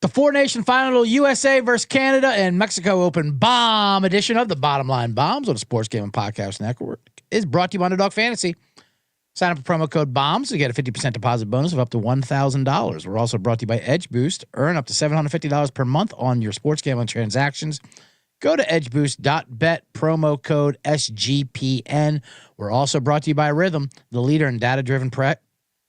The Four Nation Final, USA versus Canada and Mexico Open Bomb edition of the Bottom Line Bombs on the Sports Gaming Podcast Network is brought to you by Underdog Fantasy. Sign up for promo code BOMBS to get a 50% deposit bonus of up to $1,000. We're also brought to you by EdgeBoost. Earn up to $750 per month on your sports gambling transactions. Go to edgeboost.bet, promo code SGPN. We're also brought to you by Rhythm, the leader in data-driven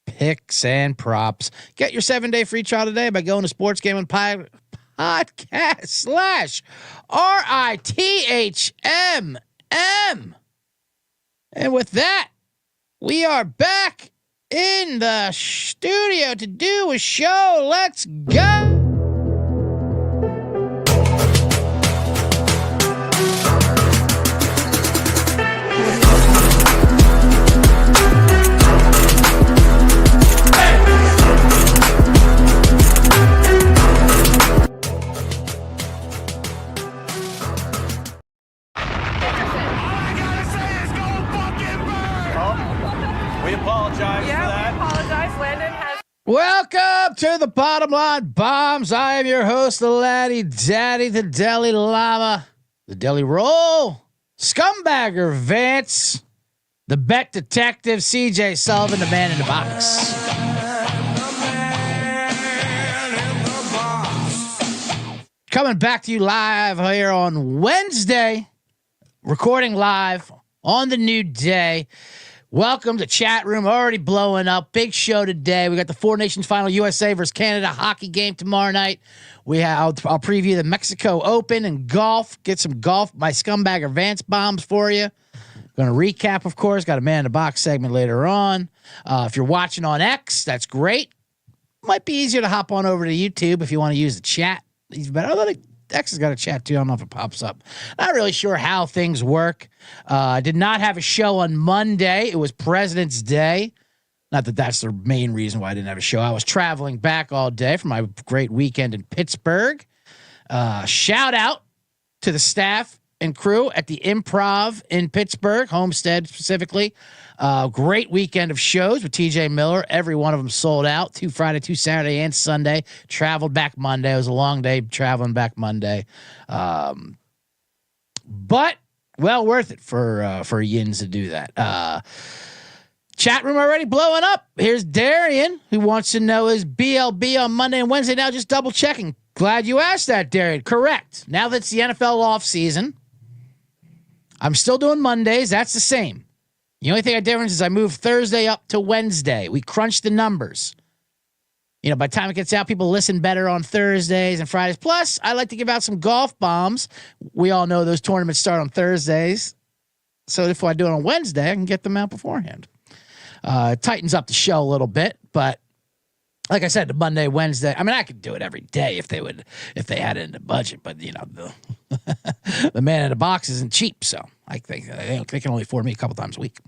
picks and props. Get your 7-day free trial today by going to sportsgamingpodcast/RITHMM. And with that, we are back in the studio to do a show. Let's go. Welcome to the Bottom Line Bombs. I am your host, the Laddie Daddy, the Deli Llama, the Deli Roll, Scumbagger Vance, the Bet Detective, CJ Sullivan, the man in the box. Coming back to you live here on Wednesday, recording live on the new day. Welcome to chat room, already blowing up. Big show today. We got the Four Nations Final, USA versus Canada hockey game tomorrow night. I'll preview the Mexico Open and golf. Get some golf, my Scumbagger Vance bombs for you. Going to recap, of course. Got a man in the box segment later on. If you're watching on X, that's great. Might be easier to hop on over to YouTube if you want to use the chat. Even better. Although X has got a chat too. I don't know if it pops up. Not really sure how things work. I did not have a show on Monday. It was President's Day. Not that that's the main reason why I didn't have a show. I was traveling back all day from my great weekend in Pittsburgh. Shout out to the staff and crew at the Improv in Pittsburgh, Homestead specifically. Great weekend of shows with TJ Miller. Every one of them sold out. 2 Friday, 2 Saturday, and Sunday. Traveled back Monday. It was a long day traveling back Monday. But well worth it for Yins to do that. Chat room already blowing up. Here's Darian, who wants to know is BLB on Monday and Wednesday now. Just double checking. Glad you asked that, Darian. Correct. Now that's the NFL off season, I'm still doing Mondays. That's the same. The only thing I difference is I moved Thursday up to Wednesday. We crunched the numbers. You know, by the time it gets out, people listen better on Thursdays and Fridays. Plus, I like to give out some golf bombs. We all know those tournaments start on Thursdays. So if I do it on Wednesday, I can get them out beforehand. It tightens up the show a little bit, but like I said, the Monday, Wednesday. I mean, I could do it every day if they had it in the budget. But you know, the man in the box isn't cheap, so I think they can only afford me a couple times a week.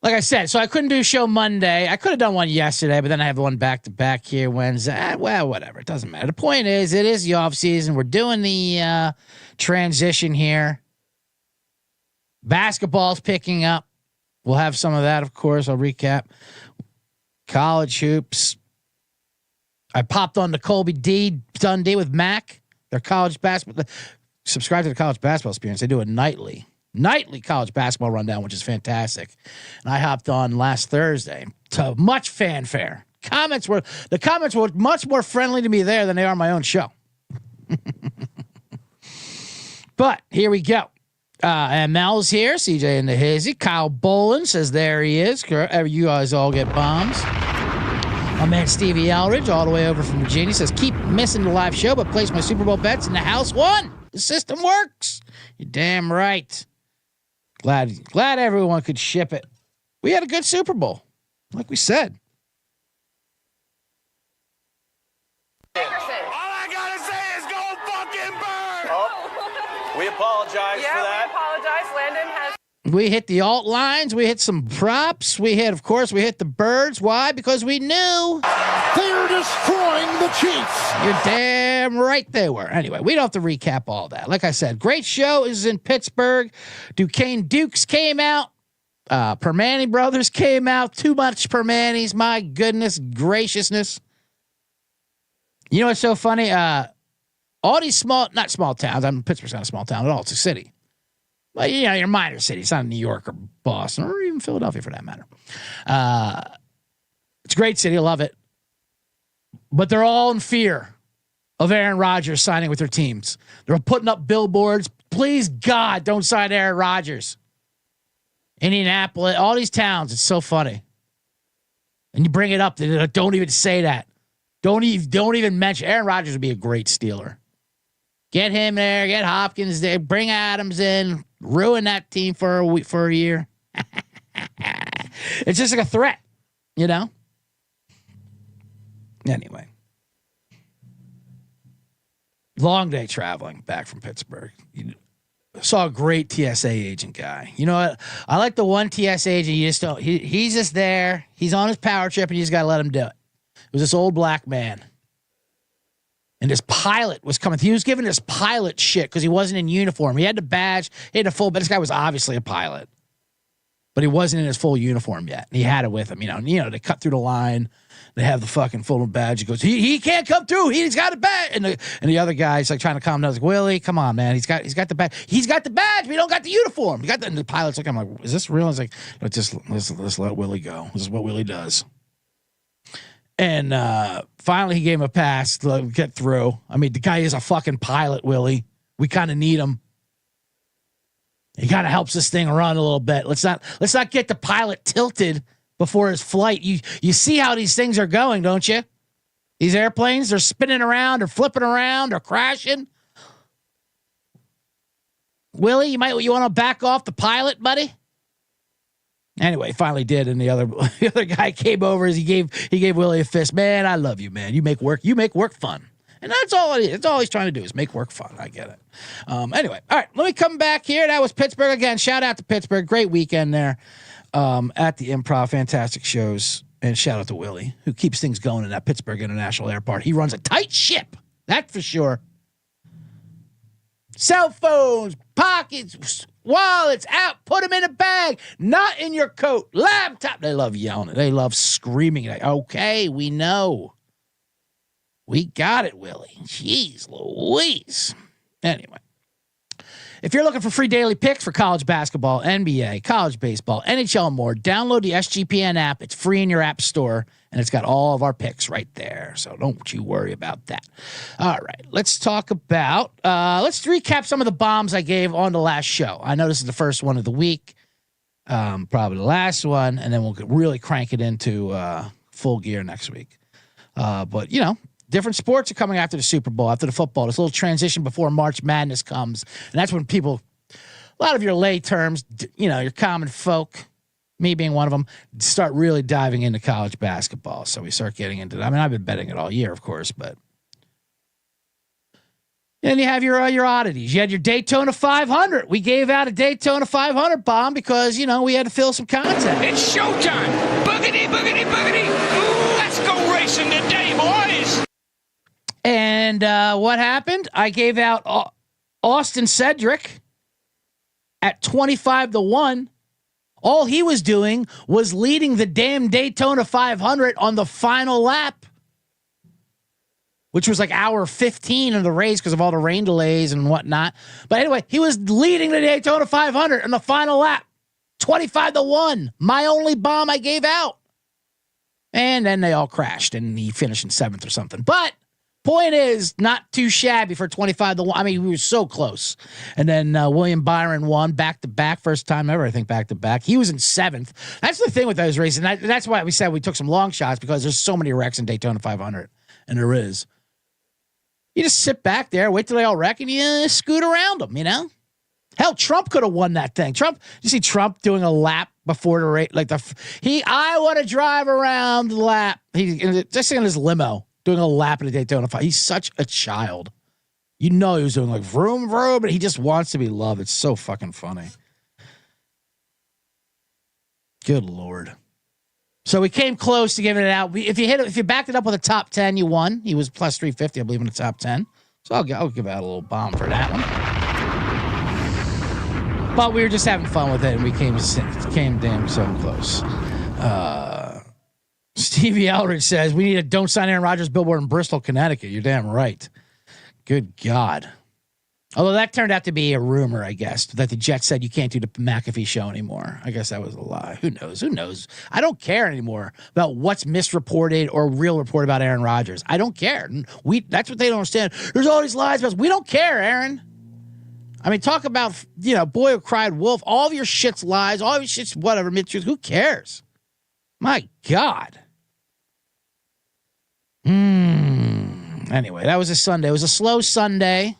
Like I said, so I couldn't do a show Monday. I could have done one yesterday, but then I have one back to back here Wednesday. Well, whatever. It doesn't matter. The point is, it is the off season. We're doing the transition here. Basketball's picking up. We'll have some of that, of course. I'll recap. College hoops. I popped on the Colby D Dundee with Mac. Their college basketball. Subscribe to the college basketball experience. They do a nightly college basketball rundown, which is fantastic. And I hopped on last Thursday to much fanfare. The comments were much more friendly to me there than they are on my own show. But here we go. ML's here. CJ in the hizzy. Kyle Bolin says there he is. You guys all get bombs. My man Stevie Eldridge, all the way over from Virginia, says keep missing the live show, but place my Super Bowl bets in the house one. The system works. You're damn right. Glad everyone could ship it. We had a good Super Bowl, like we said. We apologize for that. We apologize. Landon has. We hit the alt lines. We hit some props. We hit the birds. Why? Because we knew they're destroying the Chiefs. You're damn right they were. Anyway, we don't have to recap all that. Like I said, great show is in Pittsburgh. Duquesne Dukes came out. Permane brothers came out. Too much Permanes. My goodness graciousness. You know what's so funny? All these not small towns. Pittsburgh's not a small town at all. It's a city. But, your minor city. It's not New York or Boston or even Philadelphia for that matter. It's a great city. I love it. But they're all in fear of Aaron Rodgers signing with their teams. They're putting up billboards. Please, God, don't sign Aaron Rodgers. Indianapolis, all these towns. It's so funny. And you bring it up. Don't even say that. Don't even mention. Aaron Rodgers would be a great Steeler. Get him there. Get Hopkins there. Bring Adams in. Ruin that team for a year. It's just like a threat, Anyway. Long day traveling back from Pittsburgh. Saw a great TSA agent guy. You know what? I like the one TSA agent. You just don't. He's just there. He's on his power trip, and you just gotta let him do it. It was this old black man, and this pilot was coming. He was giving this pilot shit because he wasn't in uniform. He had the badge. He had the full. But this guy was obviously a pilot, but he wasn't in his full uniform yet. He had it with him. They cut through the line. They have the fucking full badge. He goes, he can't come through. He's got a badge. And the other guy's like trying to calm down. He's like, Willie, come on, man. He's got the badge. He's got the badge. We don't got the uniform. And the pilot's like, I'm like, is this real? He's like, let's let Willie go. This is what Willie does. And finally, he gave him a pass to get through. I mean, the guy is a fucking pilot, Willie. We kind of need him. He kind of helps this thing run a little bit. Let's not get the pilot tilted before his flight. You see how these things are going, don't you? These airplanes, they're spinning around, they're flipping around, they're crashing. Willie, you want to back off the pilot, buddy? Anyway, finally did, and the other guy came over as he gave Willie a fist. Man, I love you, man. You make work fun. And that's all it is. That's all he's trying to do is make work fun. I get it. Anyway, all right, let me come back here. That was Pittsburgh again. Shout out to Pittsburgh. Great weekend there. At the Improv, fantastic shows, and shout out to Willie, who keeps things going in that Pittsburgh International Airport. He runs a tight ship, that's for sure. Cell phones, pockets, wallets out, put them in a bag, not in your coat, laptop. They love yelling it. They love screaming it. Okay, we know. We got it, Willie. Jeez Louise. Anyway. If you're looking for free daily picks for college basketball, NBA, college baseball, NHL, and more, download the SGPN app. It's free in your app store, and it's got all of our picks right there. So don't you worry about that. All right, let's talk about, let's recap some of the bombs I gave on the last show. I know this is the first one of the week, probably the last one, and then we'll really crank it into full gear next week. But, different sports are coming after the Super Bowl, after the football. This little transition before March Madness comes. And that's when people, a lot of your lay terms, your common folk, me being one of them, start really diving into college basketball. So we start getting into that. I mean, I've been betting it all year, of course, but. And you have your oddities. You had your Daytona 500. We gave out a Daytona 500 bomb because, we had to fill some content. It's showtime. Boogity, boogity, boogity. Ooh, let's go racing today, boys. And what happened? I gave out Austin Cedric at 25-1. All he was doing was leading the damn Daytona 500 on the final lap, which was like hour 15 of the race because of all the rain delays and whatnot. But anyway, he was leading the Daytona 500 on the final lap, 25-1. My only bomb I gave out. And then they all crashed, and he finished in 7th or something. But point is, not too shabby for 25-1. I mean, we were so close. And then William Byron won back-to-back, first time ever, I think, back-to-back. He was in 7th. That's the thing with those races. And that's why we said we took some long shots, because there's so many wrecks in Daytona 500. And there is. You just sit back there, wait till they all wreck, and you scoot around them, Hell, Trump could have won that thing. You see Trump doing a lap before the race. I want to drive around the lap. He's just in his limo, doing a lap at a Daytona 5. He's such a child. He was doing like vroom, vroom, but he just wants to be loved. It's so fucking funny. Good Lord. So we came close to giving it out. If you backed it up with a top 10, you won. He was plus 350, I believe, in the top 10. So I'll give out a little bomb for that one. But we were just having fun with it, and we came damn so close. Stevie Eldridge says, we need a don't sign Aaron Rodgers billboard in Bristol, Connecticut. You're damn right. Good God. Although that turned out to be a rumor, I guess, that the Jets said you can't do the McAfee show anymore. I guess that was a lie. Who knows? Who knows? I don't care anymore about what's misreported or real report about Aaron Rodgers. I don't care. That's what they don't understand. There's all these lies about us. We don't care, Aaron. I mean, talk about, boy who cried wolf. All of your shit's lies. All of your shit's whatever. Mid-truth. Who cares? My God. Anyway, that was a Sunday. It was a slow Sunday.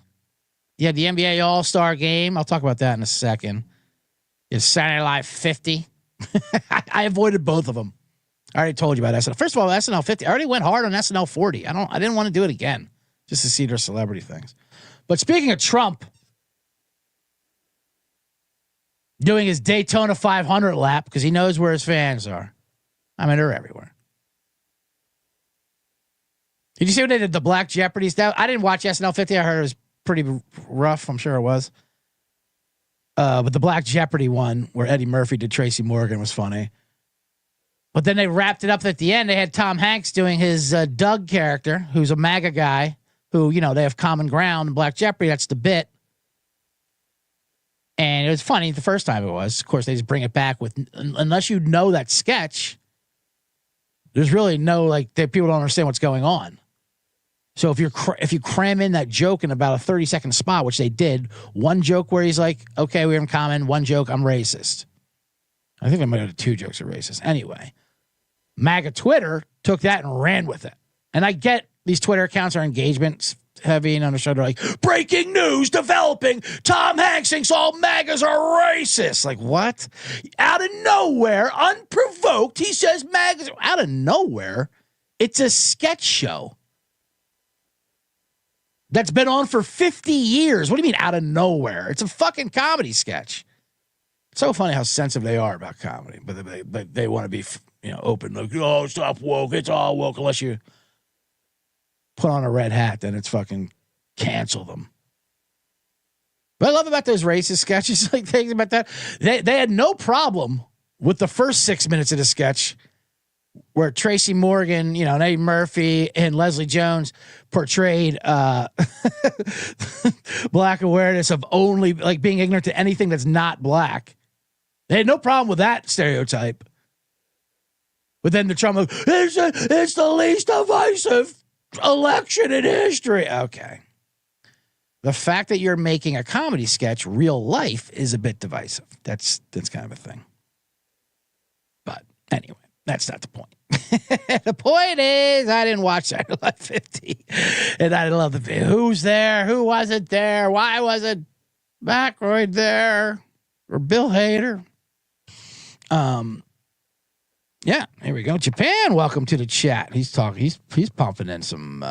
You had the NBA All-Star game. I'll talk about that in a second. It's Saturday Night Live 50. I avoided both of them. I already told you about SNL. First of all, SNL 50. I already went hard on SNL 40. I didn't want to do it again just to see their celebrity things. But speaking of Trump doing his Daytona 500 lap because he knows where his fans are. I mean, they're everywhere. Did you see what they did? The Black Jeopardy stuff? I didn't watch SNL 50. I heard it was pretty rough. I'm sure it was. But the Black Jeopardy one where Eddie Murphy did Tracy Morgan was funny. But then they wrapped it up at the end. They had Tom Hanks doing his Doug character, who's a MAGA guy who, they have common ground in Black Jeopardy. That's the bit. And it was funny the first time it was. Of course, they just bring it back with, unless you know that sketch, there's really no, people don't understand what's going on. So if you cram in that joke in about a 30-second spot, which they did, one joke where he's like, okay, we're in common, one joke, I'm racist. I think they might have 2 jokes are racist. Anyway, MAGA Twitter took that and ran with it. And I get these Twitter accounts are engagement heavy and understood. They're like, breaking news developing. Tom Hanks thinks all MAGAs are racist. Like, what? Out of nowhere, unprovoked, he says MAGAs are out of nowhere. It's a sketch show that's been on for 50 years. What do you mean out of nowhere? It's a fucking comedy sketch. It's so funny how sensitive they are about comedy, but they want to be, open. Like, oh, stop woke. It's all woke unless you put on a red hat, then it's fucking cancel them. But I love about those racist sketches, things about that. They had no problem with the first 6 minutes of the sketch where Tracy Morgan, and Eddie Murphy and Leslie Jones portrayed black awareness of only being ignorant to anything that's not black. They had no problem with that stereotype. But then the Trump, it's the least divisive election in history. Okay. The fact that you're making a comedy sketch real life is a bit divisive. That's kind of a thing. But anyway, that's not the point. The point is I didn't watch Saturday Night 50. And I love the video. Who's there? Who wasn't there? Why wasn't McElroy there? Or Bill Hader? Yeah, here we go. Japan, welcome to the chat. He's talking. He's pumping in some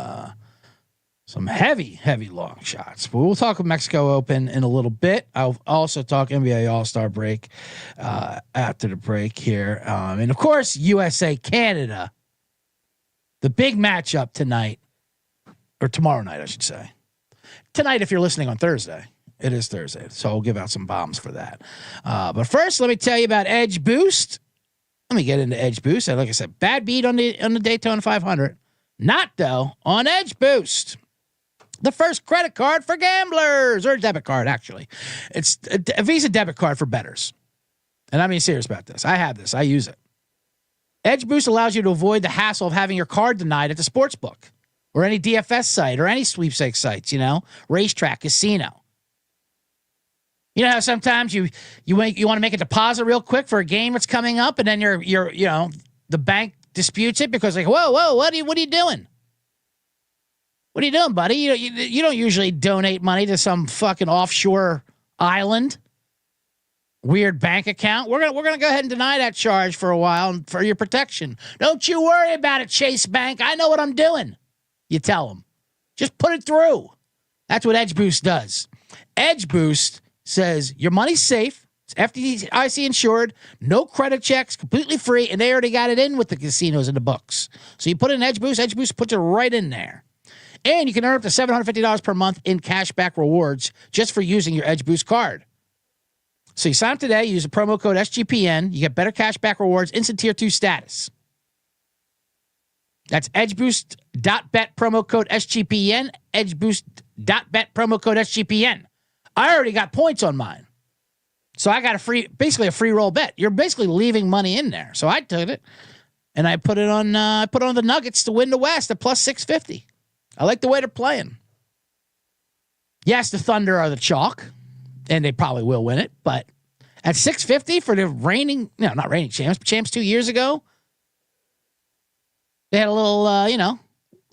heavy long shots. But we'll talk Mexico Open in a little bit. I'll also talk NBA All-Star break after the break here, and of course USA Canada, the big matchup tonight or tomorrow night, I should say. Tonight, if you're listening on Thursday. It is Thursday, so I'll give out some bombs for that. But first, let me tell you about EdgeBoost. Let me get into EdgeBoost. Like I said, bad beat on the Daytona 500. Not, though, on EdgeBoost. The first credit card for gamblers, or debit card, actually. It's a Visa debit card for bettors. And I'm being serious about this. I have this. I use it. EdgeBoost allows you to avoid the hassle of having your card denied at the sportsbook or any DFS site or any sweepstakes sites, racetrack, casino. You know how sometimes you want to make a deposit real quick for a game that's coming up, and then the bank disputes it because whoa, what are you doing? What are you doing, buddy? You don't usually donate money to some fucking offshore island, weird bank account. We're gonna go ahead and deny that charge for a while for your protection. Don't you worry about it, Chase Bank. I know what I'm doing. You tell them, just put it through. That's what EdgeBoost does. EdgeBoost says your money's safe. It's FDIC insured, no credit checks, completely free, and they already got it in with the casinos and the books. So you put in EdgeBoost, EdgeBoost puts it right in there. And you can earn up to $750 per month in cashback rewards just for using your EdgeBoost card. So you sign up today, use the promo code SGPN, you get better cashback rewards, instant tier 2 status. That's edgeboost.bet, promo code SGPN, edgeboost.bet, promo code SGPN. I already got points on mine. So I got basically a free roll bet. You're basically leaving money in there. So I took it and I put it on the Nuggets to win the West at plus 650. I like the way they're playing. Yes, the Thunder are the chalk, and they probably will win it, but at 650 for the not reigning champs, but champs 2 years ago, they had a little, they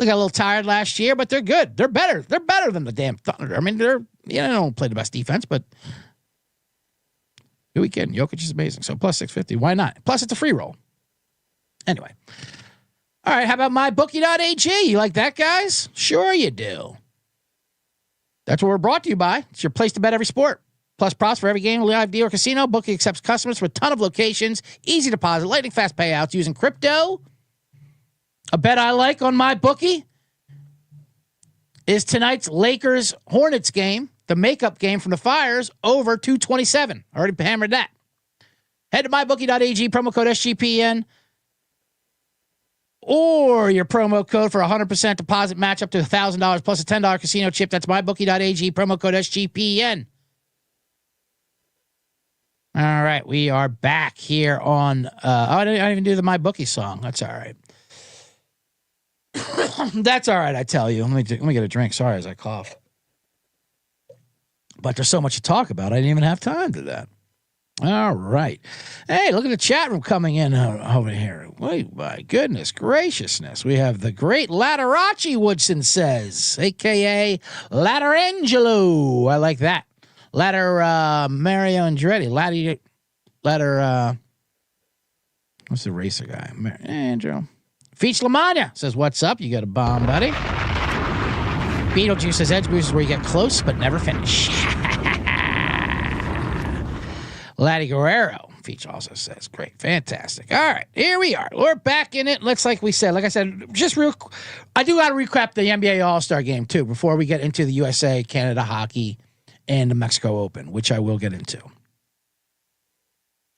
got a little tired last year, but they're good. They're better. They're better than the damn Thunder. I mean, they don't play the best defense, but who we kidding? Jokic is amazing. So plus 650. Why not? Plus, it's a free roll. Anyway. All right. How about MyBookie.ag? You like that, guys? Sure you do. That's what we're brought to you by. It's your place to bet every sport. Plus props for every game, live deal, or casino. Bookie accepts customers for a ton of locations. Easy deposit, lightning fast payouts using crypto. A bet I like on MyBookie is tonight's Lakers-Hornets game, the makeup game from the Fires, over 227. Already hammered that. Head to MyBookie.ag, promo code SGPN, or your promo code for 100% deposit match up to $1,000 plus a $10 casino chip. That's MyBookie.ag, promo code SGPN. All right, we are back here on, I didn't even do the MyBookie song. That's all right. That's all right, I tell you. Let me get a drink. Sorry as I cough. But there's so much to talk about. I didn't even have time to that. All right. Hey, look at the chat room coming in over here. Wait, my goodness graciousness. We have the great Laterachi Woodson says, a.k.a. Laterangelo. I like that. Mario Andretti. What's the racer guy? Andrew. Feach Lamagna says, what's up? You got a bomb, buddy. Beetlejuice says, EdgeBoost is where you get close but never finish. Laddie Guerrero, Feach also says, great, fantastic. All right, here we are. We're back in it. Looks like I said, just I do got to recap the NBA All-Star game, too, before we get into the USA, Canada hockey, and the Mexico Open, which I will get into.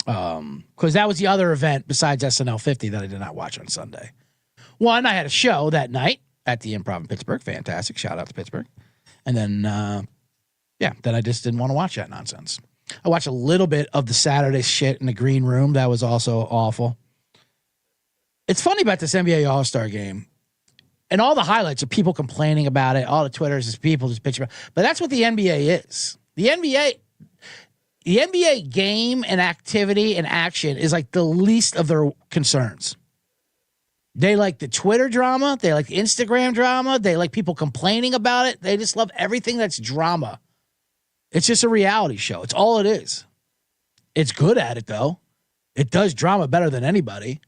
Because that was the other event besides SNL 50 that I did not watch on Sunday. One, I had a show that night at the Improv in Pittsburgh. Fantastic. Shout out to Pittsburgh. And then, then I just didn't want to watch that nonsense. I watched a little bit of the Saturday shit in the green room. That was also awful. It's funny about this NBA All-Star game. And all the highlights are people complaining about it. All the Twitters is people just bitching about it. But that's what the NBA is. The NBA game and activity and action is like the least of their concerns. They like the Twitter drama. They like the Instagram drama. They like people complaining about it. They just love everything that's drama. It's just a reality show. It's all it is. It's good at it, though. It does drama better than anybody.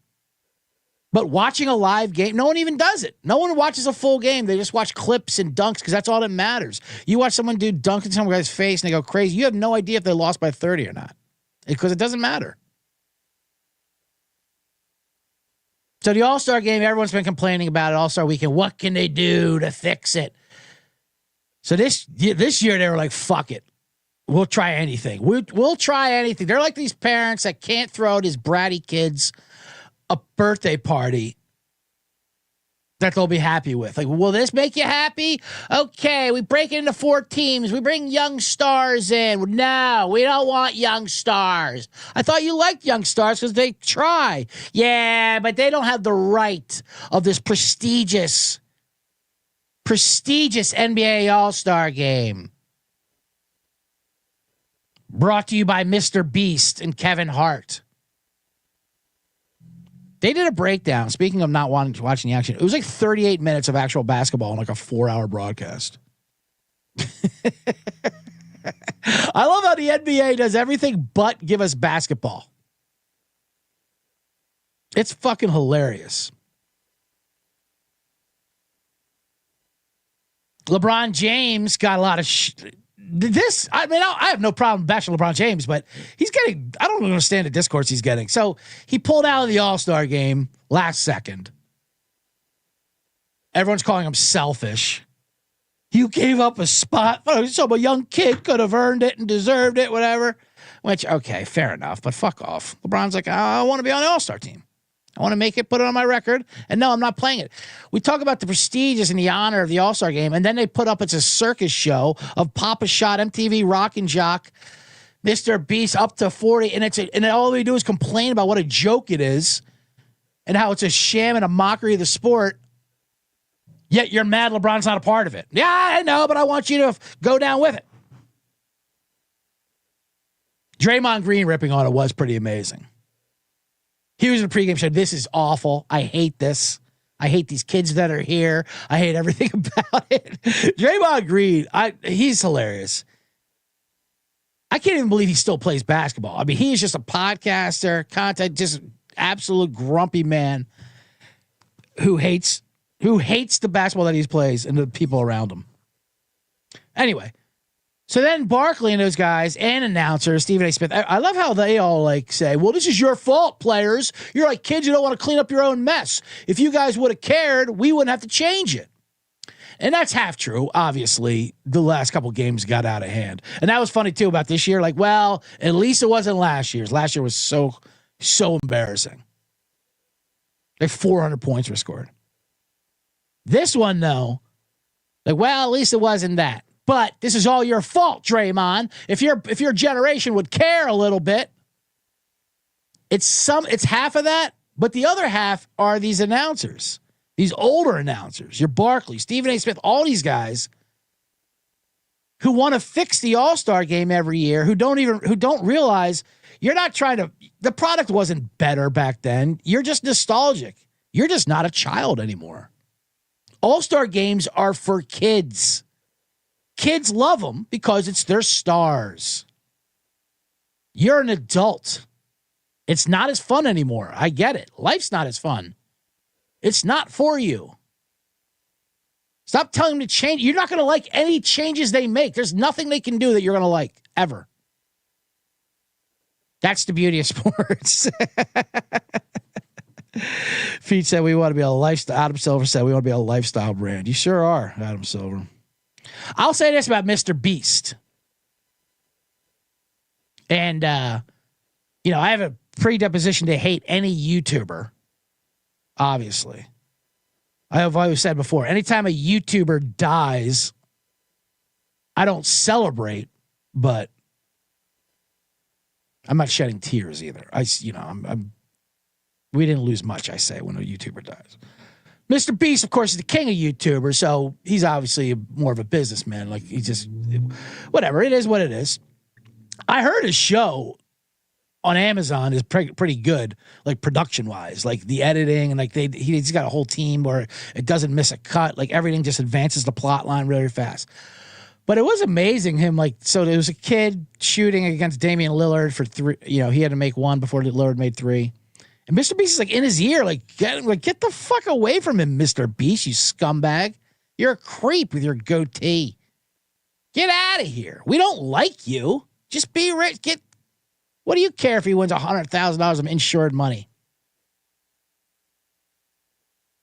But watching a live game, no one even does it. No one watches a full game. They just watch clips and dunks because that's all that matters. You watch someone do dunk in some guy's face and they go crazy. You have no idea if they lost by 30 or not because it doesn't matter. So the All-Star game, everyone's been complaining about it. All-Star weekend, what can they do to fix it? So this year they were like, fuck it. We'll try anything. We'll try anything. They're like these parents that can't throw these bratty kids a birthday party that they'll be happy with. Like, will this make you happy? Okay, we break it into 4 teams. We bring young stars in. No, we don't want young stars. I thought you liked young stars because they try. Yeah, but they don't have the right of this prestigious NBA All-Star game. Brought to you by Mr. Beast and Kevin Hart. They did a breakdown. Speaking of not wanting to watch the action, it was like 38 minutes of actual basketball in like a 4-hour broadcast. I love how the NBA does everything but give us basketball. It's fucking hilarious. LeBron James got a lot of I have no problem bashing LeBron James, but he's getting, I don't understand the discourse he's getting. So he pulled out of the All-Star game last second. Everyone's calling him selfish. You gave up a spot. So a young kid could have earned it and deserved it, whatever. Which, okay, fair enough, but fuck off. LeBron's like, I want to be on the All-Star team. I want to make it, put it on my record. And no, I'm not playing it. We talk about the prestigious and the honor of the All-Star game, and then they put up it's a circus show of Papa Shot, MTV, Rock and Jock, Mr. Beast up to 40, and all they do is complain about what a joke it is and how it's a sham and a mockery of the sport. Yet you're mad LeBron's not a part of it. Yeah, I know, but I want you to go down with it. Draymond Green ripping on it was pretty amazing. He was in the pregame show. This is awful. I hate this. I hate these kids that are here. I hate everything about it. Draymond Green, he's hilarious. I can't even believe he still plays basketball. I mean, he is just a podcaster, content, just absolute grumpy man who hates the basketball that he plays and the people around him. Anyway, so then Barkley and those guys and announcers, Stephen A. Smith, I love how they all like say, well, this is your fault, players. You're like kids who don't want to clean up your own mess. If you guys would have cared, we wouldn't have to change it. And that's half true. Obviously, the last couple games got out of hand. And that was funny, too, about this year. Like, well, at least it wasn't last year's. Last year was so embarrassing. Like 400 points were scored. This one, though, like, well, at least it wasn't that. But this is all your fault, Draymond. If your generation would care a little bit, it's half of that, but the other half are these announcers, these older announcers, your Barkley, Stephen A. Smith, all these guys who want to fix the All-Star game every year, who don't realize you're not trying to. The product wasn't better back then. You're just nostalgic. You're just not a child anymore. All-Star games are for kids. Kids love them because it's their stars. You're an adult. It's not as fun anymore. I get it. Life's not as fun. It's not for you. Stop telling them to change. You're not going to like any changes they make. There's nothing they can do that you're going to like, ever. That's the beauty of sports. Feet said we want to be a lifestyle. Adam Silver said we want to be a lifestyle brand. You sure are, Adam Silver. I'll say this about Mr. Beast. And, I have a predisposition to hate any YouTuber, obviously. I've always said before, anytime a YouTuber dies, I don't celebrate, but I'm not shedding tears either. We didn't lose much, I say, when a YouTuber dies. Mr. Beast, of course, is the king of YouTubers, so he's obviously more of a businessman. Like, he just, whatever, it is what it is. I heard his show on Amazon is pretty good, like production-wise, like the editing, and like he's got a whole team where it doesn't miss a cut. Like, everything just advances the plot line really fast. But it was amazing so there was a kid shooting against Damian Lillard for 3, he had to make 1 before Lillard made 3. And Mr. Beast is like in his ear, get the fuck away from him, Mr. Beast, you scumbag. You're a creep with your goatee. Get out of here. We don't like you. Just be rich. What do you care if he wins $100,000 of insured money?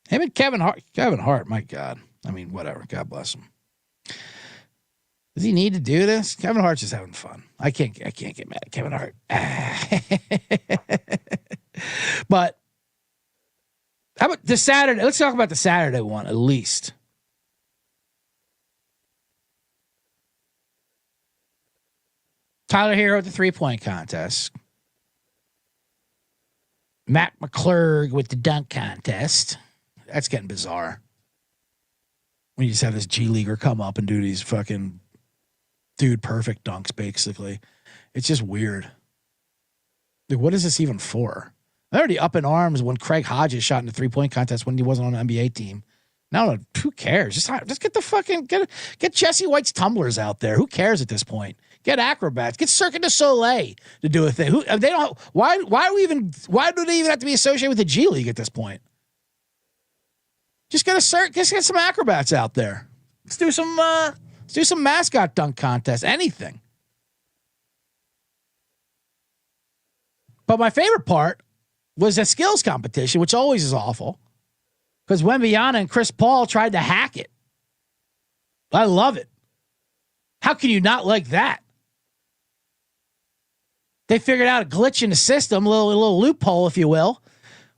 Him and Kevin Hart, my God. I mean, whatever. God bless him. Does he need to do this? Kevin Hart's just having fun. I can't get mad at Kevin Hart. But how about the Saturday? Let's talk about the Saturday one at least. Tyler Hero at the 3-point contest. Matt McClurg with the dunk contest. That's getting bizarre. When you just have this G Leaguer come up and do these fucking dude perfect dunks, basically. It's just weird. Like, what is this even for? I'm already up in arms when Craig Hodges shot in the 3-point contest when he wasn't on an NBA team. Now, who cares? Just get the fucking get Jesse White's tumblers out there. Who cares at this point? Get acrobats. Get Cirque du Soleil to do a thing. They don't. Why do they even have to be associated with the G League at this point? Just get some acrobats out there. Let's do some mascot dunk contest. Anything. But my favorite part was a skills competition, which always is awful. Because Wembanyama and Chris Paul tried to hack it. I love it. How can you not like that? They figured out a glitch in the system, a little loophole, if you will,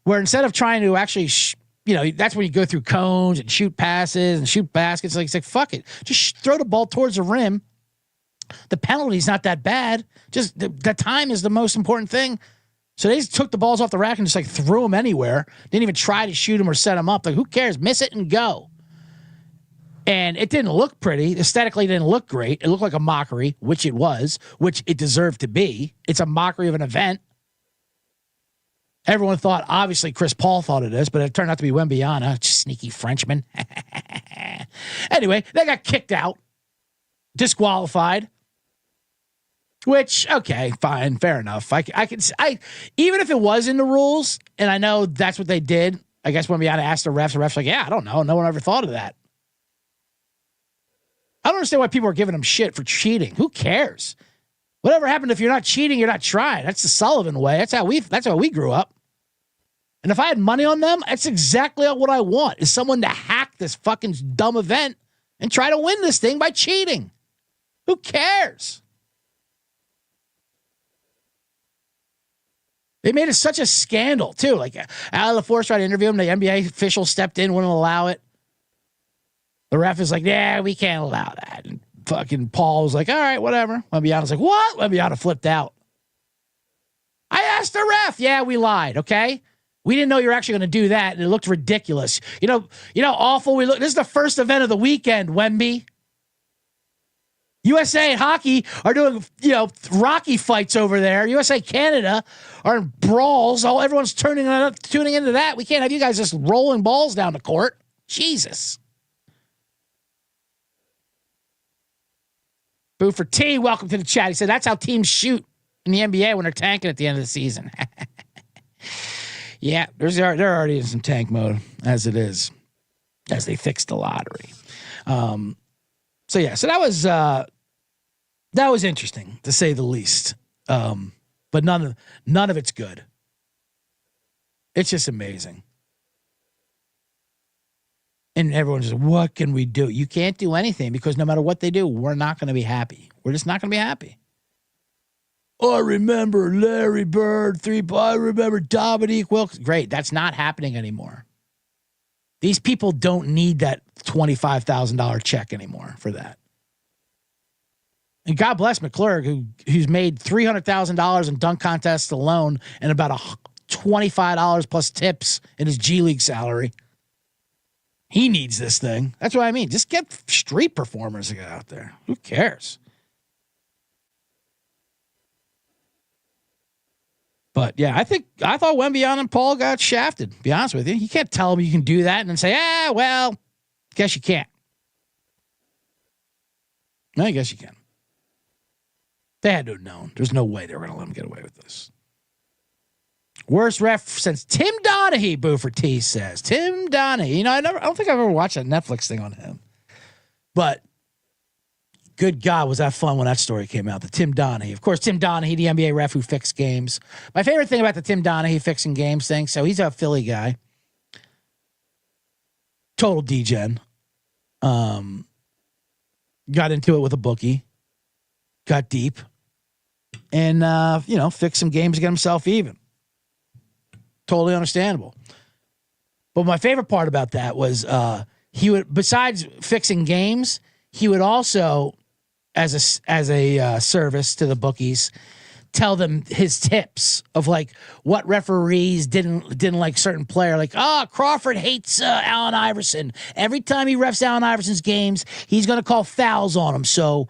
where instead of trying to actually, that's when you go through cones and shoot passes and shoot baskets. Like, it's like, fuck it. Just throw the ball towards the rim. The penalty's not that bad. Just the time is the most important thing. So they just took the balls off the rack and just like threw them anywhere. Didn't even try to shoot them or set them up. Like, who cares? Miss it and go. And it didn't look pretty. Aesthetically, it didn't look great. It looked like a mockery, which it was, which it deserved to be. It's a mockery of an event. Everyone thought, obviously, Chris Paul thought of this, but it turned out to be Wembyana, sneaky Frenchman. Anyway, they got kicked out, disqualified. Which, okay, fine, fair enough. I even if it was in the rules, and I know that's what they did. I guess Wembyana asked the refs like, yeah, I don't know. No one ever thought of that. I don't understand why people are giving him shit for cheating. Who cares? Whatever happened, if you're not cheating, you're not trying. That's the Sullivan way. That's how we grew up. And if I had money on them, that's exactly what I want, is someone to hack this fucking dumb event and try to win this thing by cheating. Who cares? They made it such a scandal, too. Like, Al LaForce tried to interview him. The NBA official stepped in, wouldn't allow it. The ref is like, yeah, we can't allow that. And fucking Paul was like, all right, whatever. Wembyana's like, what? Wembyana flipped out. I asked the ref. Yeah, we lied, okay? We didn't know you were actually going to do that, and it looked ridiculous. You know how awful we look? This is the first event of the weekend, Wemby. USA and hockey are doing, Rocky fights over there. USA, Canada are in brawls. Everyone's tuning into that. We can't have you guys just rolling balls down the court. Jesus. Boo for T, welcome to the chat. He said that's how teams shoot in the NBA when they're tanking at the end of the season. Yeah, they're already in some tank mode as it is, as they fixed the lottery. So that was interesting to say the least. But none of it's good. It's just amazing. And everyone's just, what can we do? You can't do anything because no matter what they do, we're not going to be happy. We're just not going to be happy. I remember Larry Bird, I remember Dominique Wilkes. Great. That's not happening anymore. These people don't need that $25,000 check anymore for that. And God bless McClure, who's made $300,000 in dunk contests alone and about $25 plus tips in his G League salary. He needs this thing. That's what I mean. Just get street performers to get out there. Who cares? But yeah, I thought Wembyana and Paul got shafted, to be honest with you. You can't tell them you can do that and then say, well, guess you can't. No, I guess you can. They had to have known. There's no way they were going to let him get away with this. Worst ref since Tim Donaghy, Boo for T says. Tim Donaghy. I don't think I've ever watched that Netflix thing on him. But good God, was that fun when that story came out. The Tim Donaghy. Of course, Tim Donaghy, the NBA ref who fixed games. My favorite thing about the Tim Donaghy fixing games thing, so he's a Philly guy. Total degen. Got into it with a bookie. Got deep. And, fixed some games to get himself even. Totally understandable. But my favorite part about that was he would, besides fixing games, he would also, as a service to the bookies, tell them his tips of like what referees didn't like certain player. Like, Crawford hates Allen Iverson. Every time he refs Allen Iverson's games, he's going to call fouls on him. So,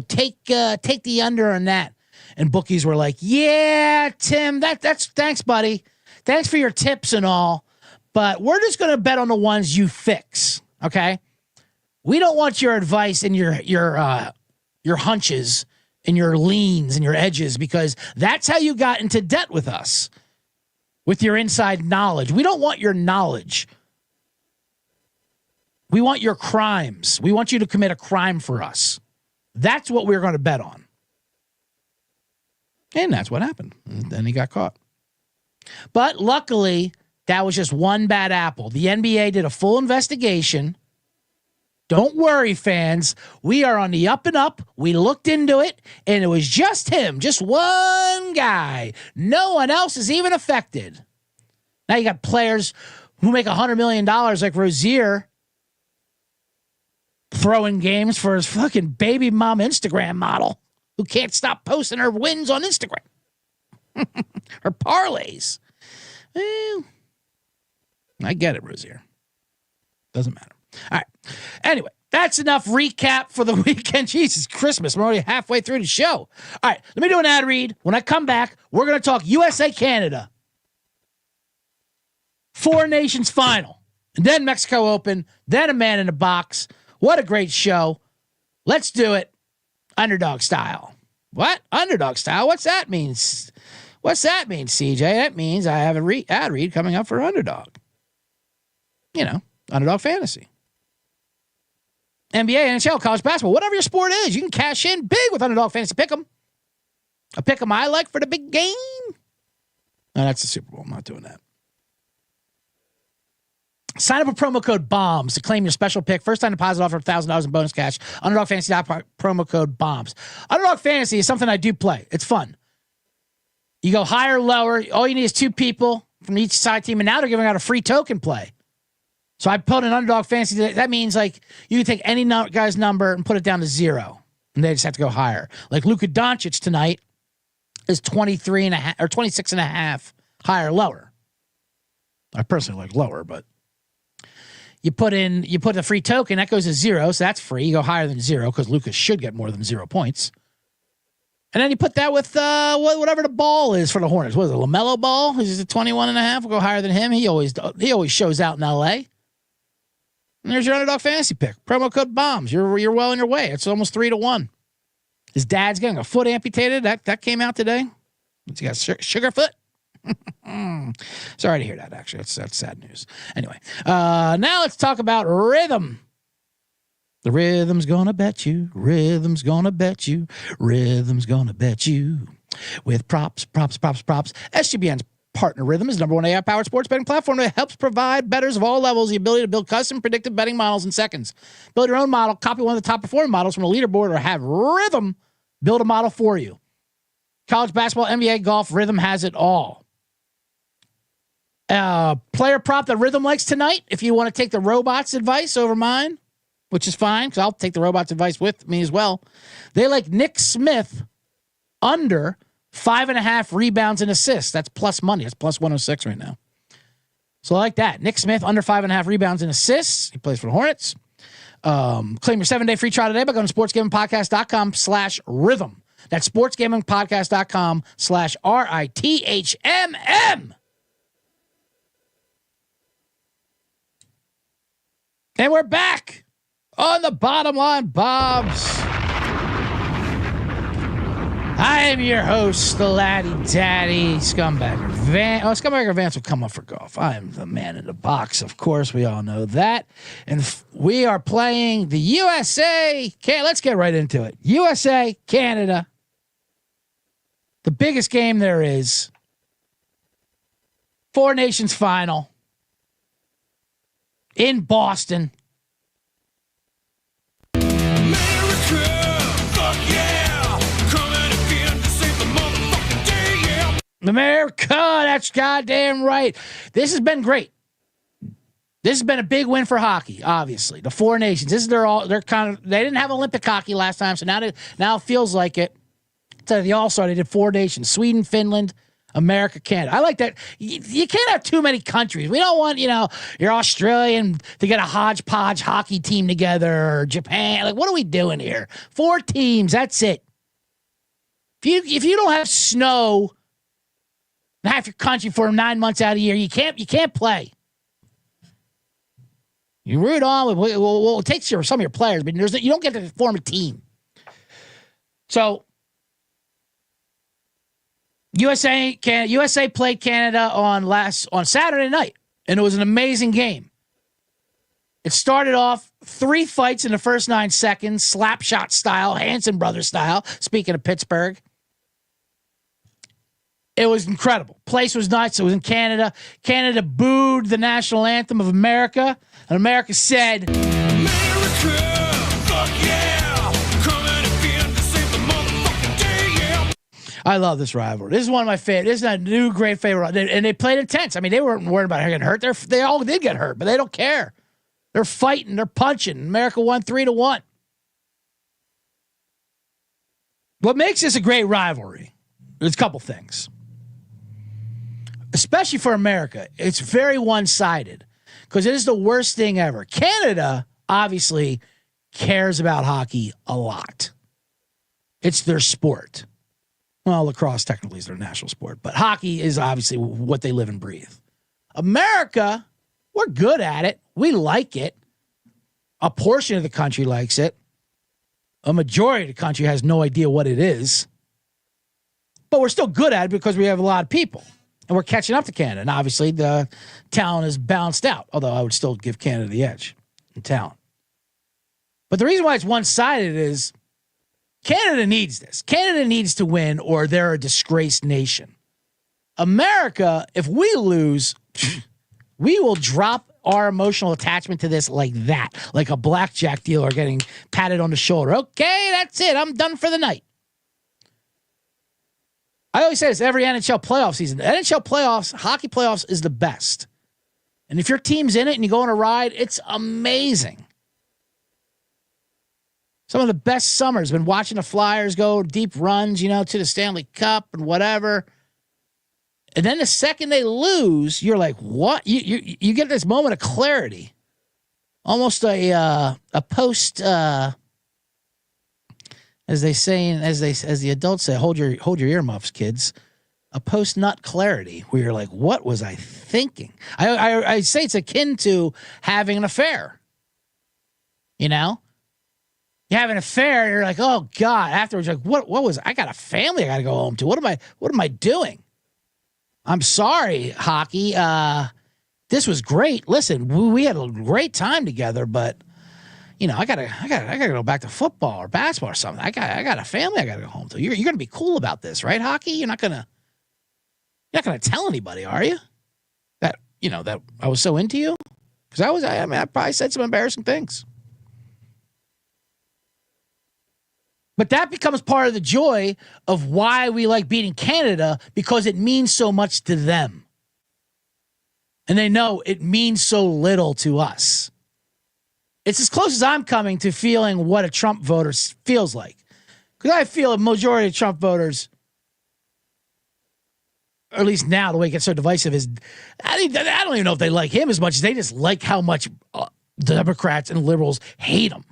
take the under on that. And bookies were like, yeah, Tim, that's thanks, buddy. Thanks for your tips and all, but we're just going to bet on the ones you fix. Okay. We don't want your advice and your hunches and your leans and your edges, because that's how you got into debt with us, with your inside knowledge. We don't want your knowledge. We want your crimes. We want you to commit a crime for us. That's what we're going to bet on. And that's what happened. And then he got caught. But luckily, that was just one bad apple. The NBA did a full investigation. Don't worry, fans. We are on the up and up. We looked into it, and it was just him, just one guy. No one else is even affected. Now you got players who make $100 million like Rozier throwing games for his fucking baby mom Instagram model who can't stop posting her wins on Instagram. Her parlays. Well, I get it, Rozier. Doesn't matter. All right. Anyway, that's enough recap for the weekend. Jesus, Christmas. We're already halfway through the show. All right, let me do an ad read. When I come back, we're going to talk USA Canada. Four Nations final. And then Mexico Open. Then a man in the box. What a great show. Let's do it. Underdog style. What? Underdog style? What's that mean? What's that mean, CJ? That means I have a ad read coming up for Underdog. You know, Underdog Fantasy. NBA, NHL, college basketball, whatever your sport is, you can cash in big with Underdog Fantasy Pick'em. A pick'em I like for the big game. No, that's the Super Bowl. I'm not doing that. Sign up with promo code BOMBS to claim your special pick. First time deposit offer $1,000 in bonus cash. Underdog Fantasy promo code BOMBS. Underdog Fantasy is something I do play. It's fun. You go higher, lower. All you need is two people from each side team, and now they're giving out a free token play. So I put an Underdog Fantasy. That means like you can take any guy's number and put it down to 0, and they just have to go higher. Like Luka Doncic tonight is 23.5 or 26.5 higher, lower. I personally like lower, but you put the free token that goes to 0, so that's free. You go higher than 0 because Luka should get more than 0 points. And then you put that with whatever the ball is for the Hornets. What is it, LaMelo Ball? Is it 21.5? We'll go higher than him. He always shows out in L.A. And there's your Underdog Fantasy pick. Promo code BOMBS. You're well on your way. It's almost 3-1. His dad's getting a foot amputated. That came out today. He got sugar foot. Sorry to hear that, actually. That's sad news. Anyway, now let's talk about rhythm. The rhythm's gonna bet you. Rhythm's gonna bet you. Rhythm's gonna bet you. With props. SGBN's partner Rhythm is #1 AI-powered sports betting platform that helps provide bettors of all levels the ability to build custom predictive betting models in seconds. Build your own model, copy one of the top performing models from a leaderboard, or have Rhythm build a model for you. College basketball, NBA, golf, Rhythm has it all. Player prop that Rhythm likes tonight, if you want to take the robots' advice over mine, which is fine, because I'll take the robots' advice with me as well. They like Nick Smith under 5.5 rebounds and assists. That's plus money. That's plus 106 right now. So I like that. Nick Smith under 5.5 rebounds and assists. He plays for the Hornets. Claim your 7-day free trial today by going to sportsgamingpodcast.com/rhythm. That's sportsgamingpodcast.com/RITHMM. And we're back on the bottom line, Bobs. I am your host, the laddie daddy, Scumbagger Scumbagger Vance will come up for golf. I am the man in the box, of course. We all know that. And we are playing the USA. Let's get right into it. USA, Canada. The biggest game there is. Four Nations final. In Boston. America, fuck yeah, coming again to save the motherfucking day, yeah. America, that's goddamn right. This has been great. This has been a big win for hockey, obviously. The Four Nations. This is they didn't have Olympic hockey last time, so now it feels like it. So the All-Star, they did 4 nations: Sweden, Finland, America, Canada. I like that. You can't have too many countries. We don't want, your Australian to get a hodgepodge hockey team together, or Japan. Like, what are we doing here? 4 teams. That's it. If you don't have snow in half your country for 9 months out of the year, you can't play. You root on. Well, it takes some of your players, but you don't get to form a team. So USA played Canada on Saturday night, and it was an amazing game. It started off 3 fights in the first 9 seconds, slap shot style, Hanson Brothers style. Speaking of Pittsburgh, it was incredible. Place was nuts. It was in Canada. Canada booed the national anthem of America, and America said, America, fuck yeah, coming again to save the motherfucking day, yeah. I love this rivalry. This is one of my favorite. This is a new great favorite. And they played intense. I mean, they weren't worried about getting hurt. They all did get hurt, but they don't care. They're fighting. They're punching. America won 3-1. What makes this a great rivalry? There's a couple things. Especially for America, it's very one-sided because it is the worst thing ever. Canada obviously cares about hockey a lot. It's their sport. Well, lacrosse technically is their national sport, but hockey is obviously what they live and breathe. America, we're good at it. We like it. A portion of the country likes it. A majority of the country has no idea what it is. But we're still good at it because we have a lot of people. And we're catching up to Canada. And obviously the talent is balanced out, although I would still give Canada the edge in talent. But the reason why it's one-sided is Canada needs this. Canada needs to win or they're a disgraced nation. America, if we lose, we will drop our emotional attachment to this like that, like a blackjack dealer getting patted on the shoulder. Okay, that's it. I'm done for the night. I always say this every NHL playoff season. The NHL playoffs, hockey playoffs is the best. And if your team's in it and you go on a ride, it's amazing. Some of the best summers. Been watching the Flyers go deep runs, to the Stanley Cup and whatever. And then the second they lose, you're like, what? You get this moment of clarity. Almost a post as the adults say, hold your earmuffs, kids. A post-nut clarity where you're like, what was I thinking? I say it's akin to having an affair. You have an affair, you're like, oh God. Afterwards, you're like, what was I got a family I gotta go home to. What am I doing? I'm sorry, hockey. This was great. Listen, we had a great time together, but I gotta go back to football or basketball or something. I got a family I gotta go home to. You're gonna be cool about this, right, hockey? You're not gonna tell anybody, are you? That I was so into you? Because I probably said some embarrassing things. But that becomes part of the joy of why we like beating Canada, because it means so much to them. And they know it means so little to us. It's as close as I'm coming to feeling what a Trump voter feels like. Because I feel a majority of Trump voters, or at least now the way it gets so divisive, is I don't even know if they like him as much as they just like how much Democrats and liberals hate him.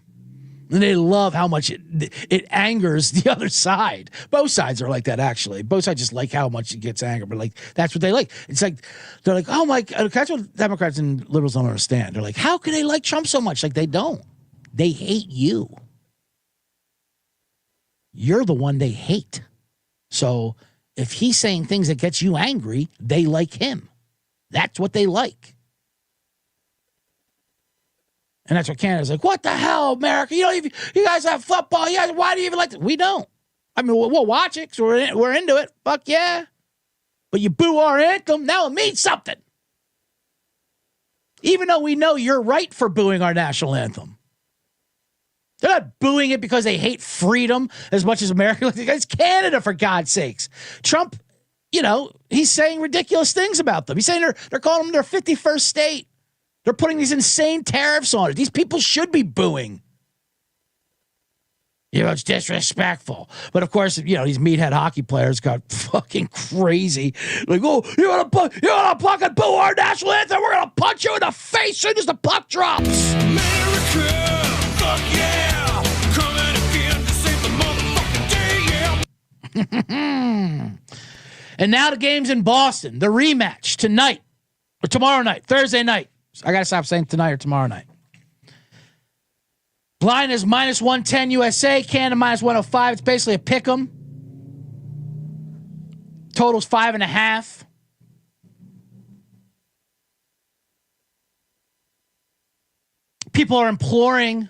And they love how much it angers the other side. Both sides are like that, actually. Both sides just like how much it gets angered, but that's what they like. It's like they're like, oh my God, that's what Democrats and liberals don't understand. They're like, how can they like Trump so much? Like, they don't. They hate you. You're the one they hate. So if he's saying things that gets you angry, they like him. That's what they like. And that's what Canada's like, what the hell, America? You guys have football. Why do you even like it? We don't. I mean, we'll watch it because we're into it. Fuck yeah. But you boo our anthem, now it means something. Even though we know you're right for booing our national anthem. They're not booing it because they hate freedom as much as America. It's Canada, for God's sakes. Trump, he's saying ridiculous things about them. He's saying they're calling them their 51st state. They're putting these insane tariffs on it. These people should be booing. It's disrespectful. But of course, these meathead hockey players got fucking crazy. Like, oh, you want to fucking boo our national anthem? We're going to punch you in the face as soon as the puck drops. America, fuck yeah. Coming again to save the motherfucking day, yeah. And now the game's in Boston. The rematch tonight. Or tomorrow night. Thursday night. I got to stop saying tonight or tomorrow night. Line is -110 USA. Canada -105. It's basically a pick 'em. Total's 5.5. People are imploring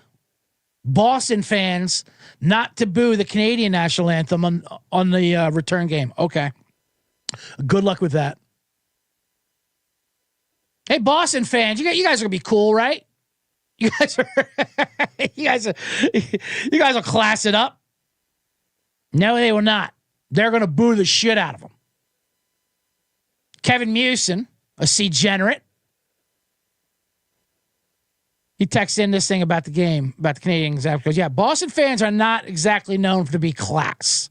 Boston fans not to boo the Canadian national anthem on the return game. Okay. Good luck with that. Hey, Boston fans, you guys are gonna be cool, right? You guys will class it up. No, they will not. They're going to boo the shit out of them. Kevin Mewson, a degenerate, he texts in this thing about the game, about the Canadians. Goes, yeah, Boston fans are not exactly known to be class.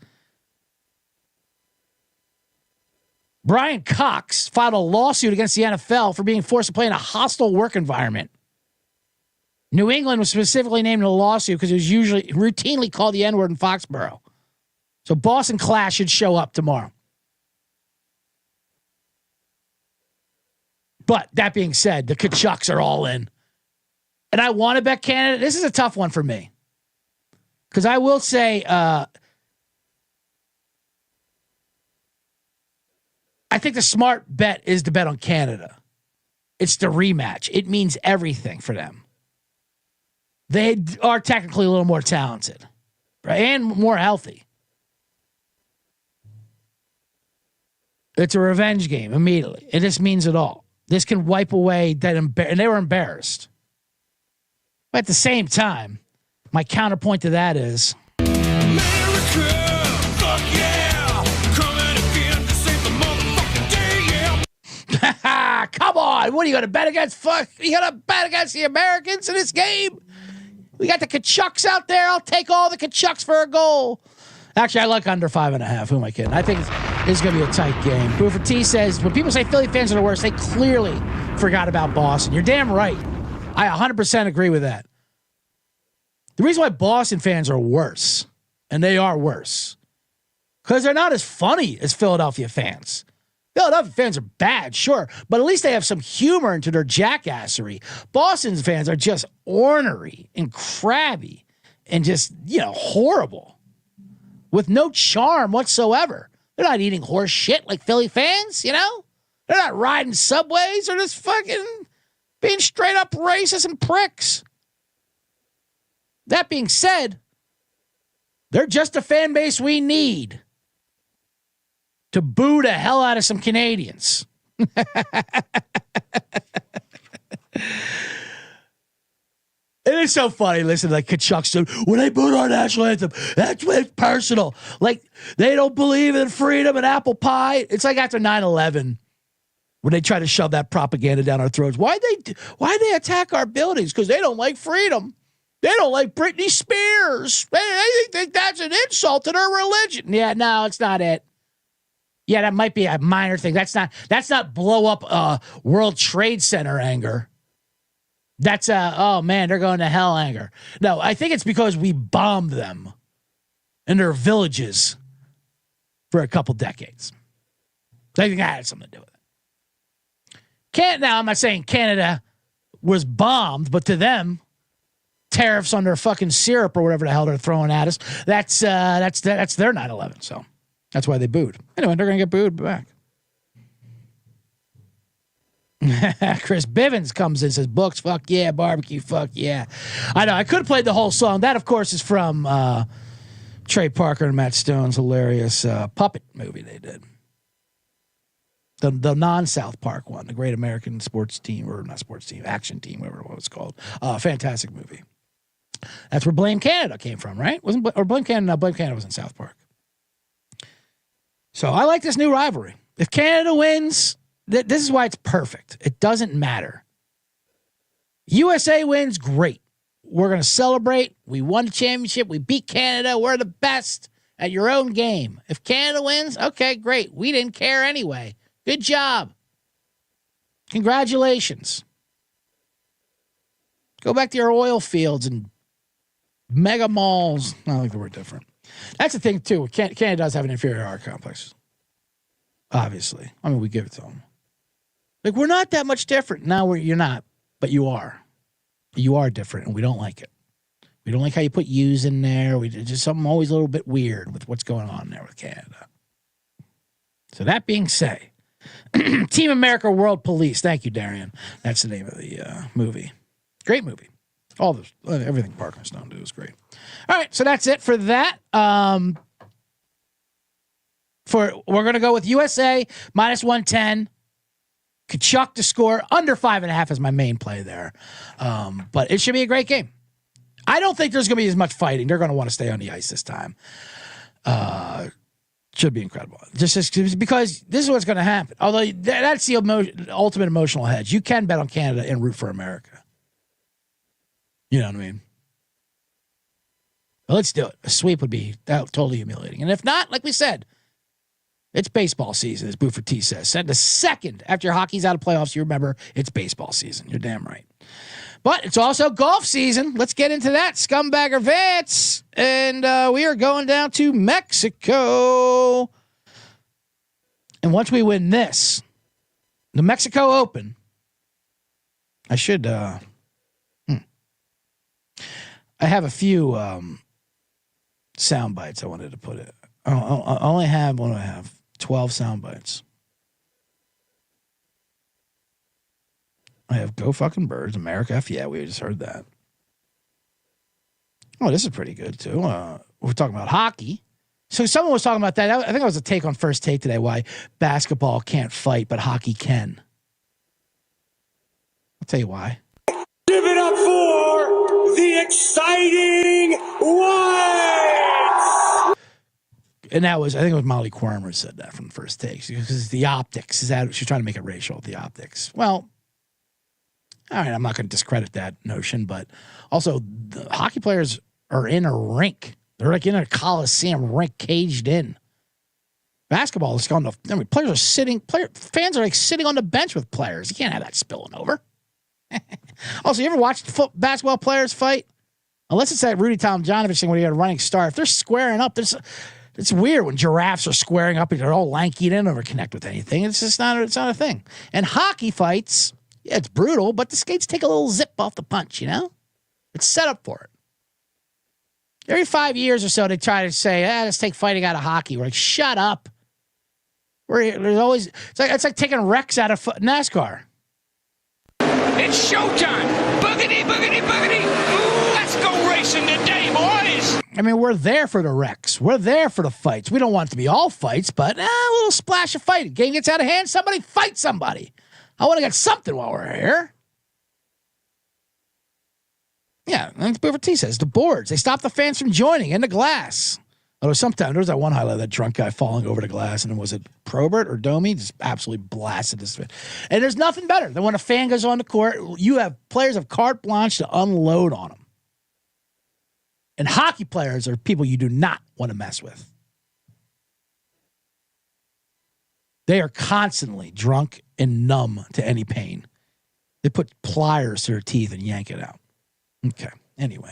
Brian Cox filed a lawsuit against the NFL for being forced to play in a hostile work environment. New England was specifically named in a lawsuit because it was usually routinely called the N-word in Foxborough. So Boston Clash should show up tomorrow. But that being said, the Kachucks are all in. And I want to bet Canada. This is a tough one for me. Because I will say, I think the smart bet is to bet on Canada. It's the rematch. It means everything for them. They are technically a little more talented, right? And more healthy. It's a revenge game immediately. It just means it all. This can wipe away that and they were embarrassed. But at the same time, my counterpoint to that is America, fuck yeah, coming again to save the motherfucking day, yeah. come on. What are you going to bet against? Fuck, you going to bet against the Americans in this game? We got the Kachucks out there. I'll take all the Kachucks for a goal. Actually, I like under 5.5. Who am I kidding? I think it's going to be a tight game. Boofer T says, when people say Philly fans are the worst, they clearly forgot about Boston. You're damn right. I 100% agree with that. The reason why Boston fans are worse, and they are worse, because they're not as funny as Philadelphia fans. Philadelphia fans are bad, sure, but at least they have some humor into their jackassery. Boston's fans are just ornery and crabby and just, horrible with no charm whatsoever. They're not eating horse shit like Philly fans, They're not riding subways. They're just fucking being straight up racist and pricks. That being said, they're just a fan base we need to boo the hell out of some Canadians. It is so funny. Listen, like Kachuk said, when they booed our national anthem, that's when it's personal. Like, they don't believe in freedom and apple pie. It's like after 9/11 when they try to shove that propaganda down our throats. Why'd they attack our buildings? Because they don't like freedom. They don't like Britney Spears. They think that's an insult to their religion. Yeah, no, it's not it. Yeah, that might be a minor thing. That's not blow up World Trade Center anger. That's oh man, they're going to hell anger. No, I think it's because we bombed them in their villages for a couple decades. So I think that had something to do with it. Now, I'm not saying Canada was bombed, but to them, tariffs on their fucking syrup or whatever the hell they're throwing at us, that's their 9/11. So that's why they booed. Anyway, they're going to get booed back. Chris Bivens comes in and says, books, fuck yeah, barbecue, fuck yeah. I know, I could have played the whole song. That, of course, is from Trey Parker and Matt Stone's hilarious puppet movie they did. The non-South Park one, the Great American Sports Team, or not sports team, action team, whatever it was called. Fantastic movie. That's where Blame Canada came from, right? Blame Canada? No, Blame Canada was in South Park. So I like this new rivalry. If Canada wins, this is why it's perfect. It doesn't matter. USA wins, great. We're going to celebrate. We won the championship. We beat Canada. We're the best at your own game. If Canada wins, okay, great. We didn't care anyway. Good job. Congratulations. Go back to your oil fields and mega malls. I think they were different. That's the thing, too. Canada does have an inferiority complex. Obviously. I mean, we give it to them. Like, we're not that much different. No, you're not. But you are. You are different, and we don't like it. We don't like how you put U's in there. Just something always a little bit weird with what's going on there with Canada. So that being said, Team America World Police. Thank you, Darian. That's the name of the movie. Great movie. Everything Parker and Stone do is great. All right, so that's it for that. We're gonna go with USA -110. Kachuk to score under 5.5 is my main play there. But it should be a great game. I don't think there's gonna be as much fighting. They're gonna want to stay on the ice this time. Should be incredible. Just because this is what's going to happen. Although that's the ultimate emotional hedge. You can bet on Canada and root for America. You know what I mean? But let's do it. A sweep would be totally humiliating. And if not, like we said, it's baseball season, as Buford T says. The second after hockey's out of playoffs, you remember it's baseball season. You're damn right. But it's also golf season. Let's get into that, Scumbagger Vance. And we are going down to Mexico. And once we win this, the Mexico Open, I should... I have a few sound bites I wanted to put it. I only have, what do I have? 12 sound bites. I have Go Fucking Birds, America F. Yeah, we just heard that. Oh, this is pretty good, too. We're talking about hockey. So someone was talking about that. I think it was a take on First Take today, why basketball can't fight, but hockey can. I'll tell you why. Give it up for the exciting Whites! And that was, I think it was Molly Quirmer said that from First Take. Because the optics, she's trying to make it racial, the optics. Well, all right, I'm not going to discredit that notion, but also the hockey players are in a rink. They're like in a Coliseum rink, caged in. Basketball is going to, players are sitting, fans are like sitting on the bench with players. You can't have that spilling over. Also, you ever watched basketball players fight? Unless it's that Rudy Tomjanovich thing where you got a running start. If they're squaring up, it's weird when giraffes are squaring up and they're all lanky. They never connect with anything. It's just not a thing. And hockey fights, yeah, it's brutal, but the skates take a little zip off the punch, you know? It's set up for it. Every 5 years or so, they try to say, let's take fighting out of hockey. We're like, shut up. There's always, it's like taking Rex out of NASCAR. It's showtime! Boogity, boogity, boogity! Ooh, let's go racing today, boys! I mean, we're there for the wrecks. We're there for the fights. We don't want it to be all fights, but a little splash of fight. Game gets out of hand, somebody fight somebody. I want to get something while we're here. Yeah, and Buford T says, the boards, they stop the fans from joining in the glass. Although sometimes there was that one highlight of that drunk guy falling over the glass, and was it Probert or Domi? Just absolutely blasted his face. And there's nothing better than when a fan goes on the court, you have players have carte blanche to unload on them. And hockey players are people you do not want to mess with. They are constantly drunk and numb to any pain. They put pliers to their teeth and yank it out. Okay. Anyway.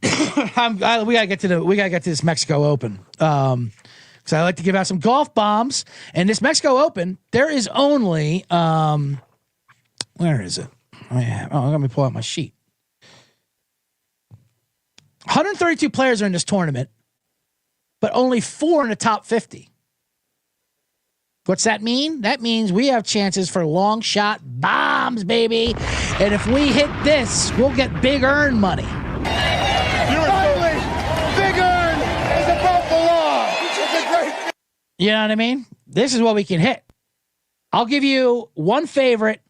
We gotta get to this Mexico Open. Because I like to give out some golf bombs. And this Mexico Open, there is only where is it? Let me pull out my sheet. 132 players are in this tournament, but only 4 in the top 50. What's that mean? That means we have chances for long shot bombs, baby. And if we hit this, we'll get big earn money. Finally, Big Earn is above the law. It's a great. You know what I mean? This is what we can hit. I'll give you one favorite,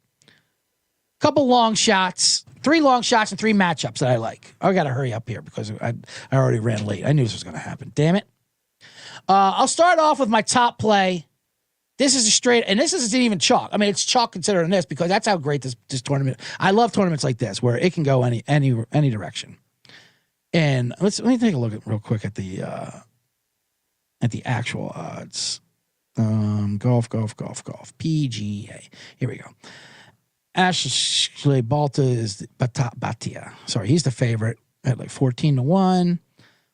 couple long shots, 3 long shots and 3 matchups that I like. I got to hurry up here because I already ran late. I knew this was going to happen. Damn it. I'll start off with my top play. This is a straight, and this isn't even chalk. I mean, it's chalk considering this because that's how great this tournament. I love tournaments like this where it can go any direction. And let me take a look real quick at the actual odds. Golf. PGA. Here we go. Ashley Balta is Batia. Sorry, he's the favorite at like 14-1.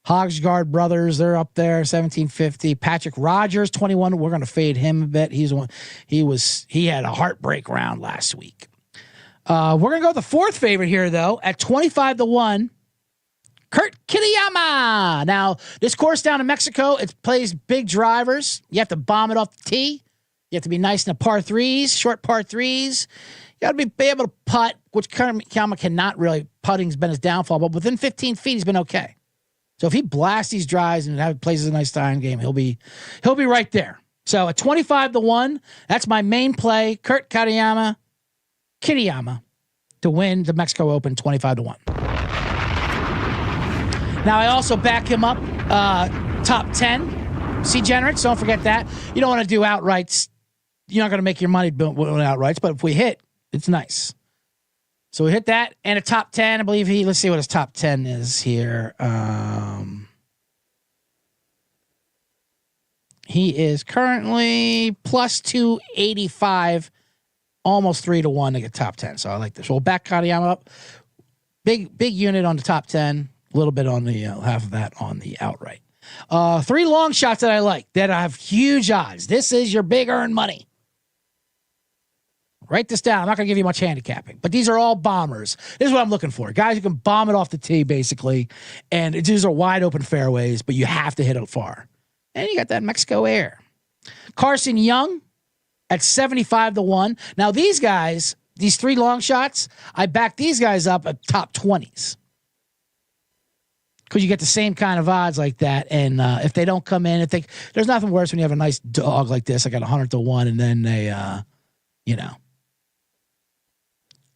Hogsguard brothers, they're up there, 1750. Patrick Rogers, 21. We're gonna fade him a bit. He had a heartbreak round last week. We're gonna go with the 4th favorite here, though, at 25-1. Kurt Kitayama. Now, this course down in Mexico, it plays big drivers. You have to bomb it off the tee. You have to be nice in the par 3s, short par 3s. You got to be able to putt, which Kitayama cannot really. Putting's been his downfall, but within 15 feet, he's been okay. So if he blasts these drives and plays a nice time game, he'll be right there. So at 25-1, that's my main play. Kurt Kitayama to win the Mexico Open 25-1. Now I also back him up top 10 See, generates, don't forget that. You don't want to do outrights. You're not going to make your money doing outrights, but if we hit, it's nice. So we hit that and a top 10. I believe let's see what his top 10 is here. He is currently plus 285, almost 3-1 to get top 10. So I like this. We'll back Katayama up. Big unit on the top 10. A little bit on the half of that on the outright. 3 long shots that I like that have huge odds. This is your big earned money. Write this down. I'm not going to give you much handicapping, but these are all bombers. This is what I'm looking for. Guys who can bomb it off the tee, basically. And these are wide open fairways, but you have to hit it far. And you got that Mexico Air. Carson Young at 75-1. Now, these guys, these 3 long shots, I back these guys up at top 20s. Because you get the same kind of odds like that. And if they don't come in, there's nothing worse when you have a nice dog like this. I got 100-1, and then they,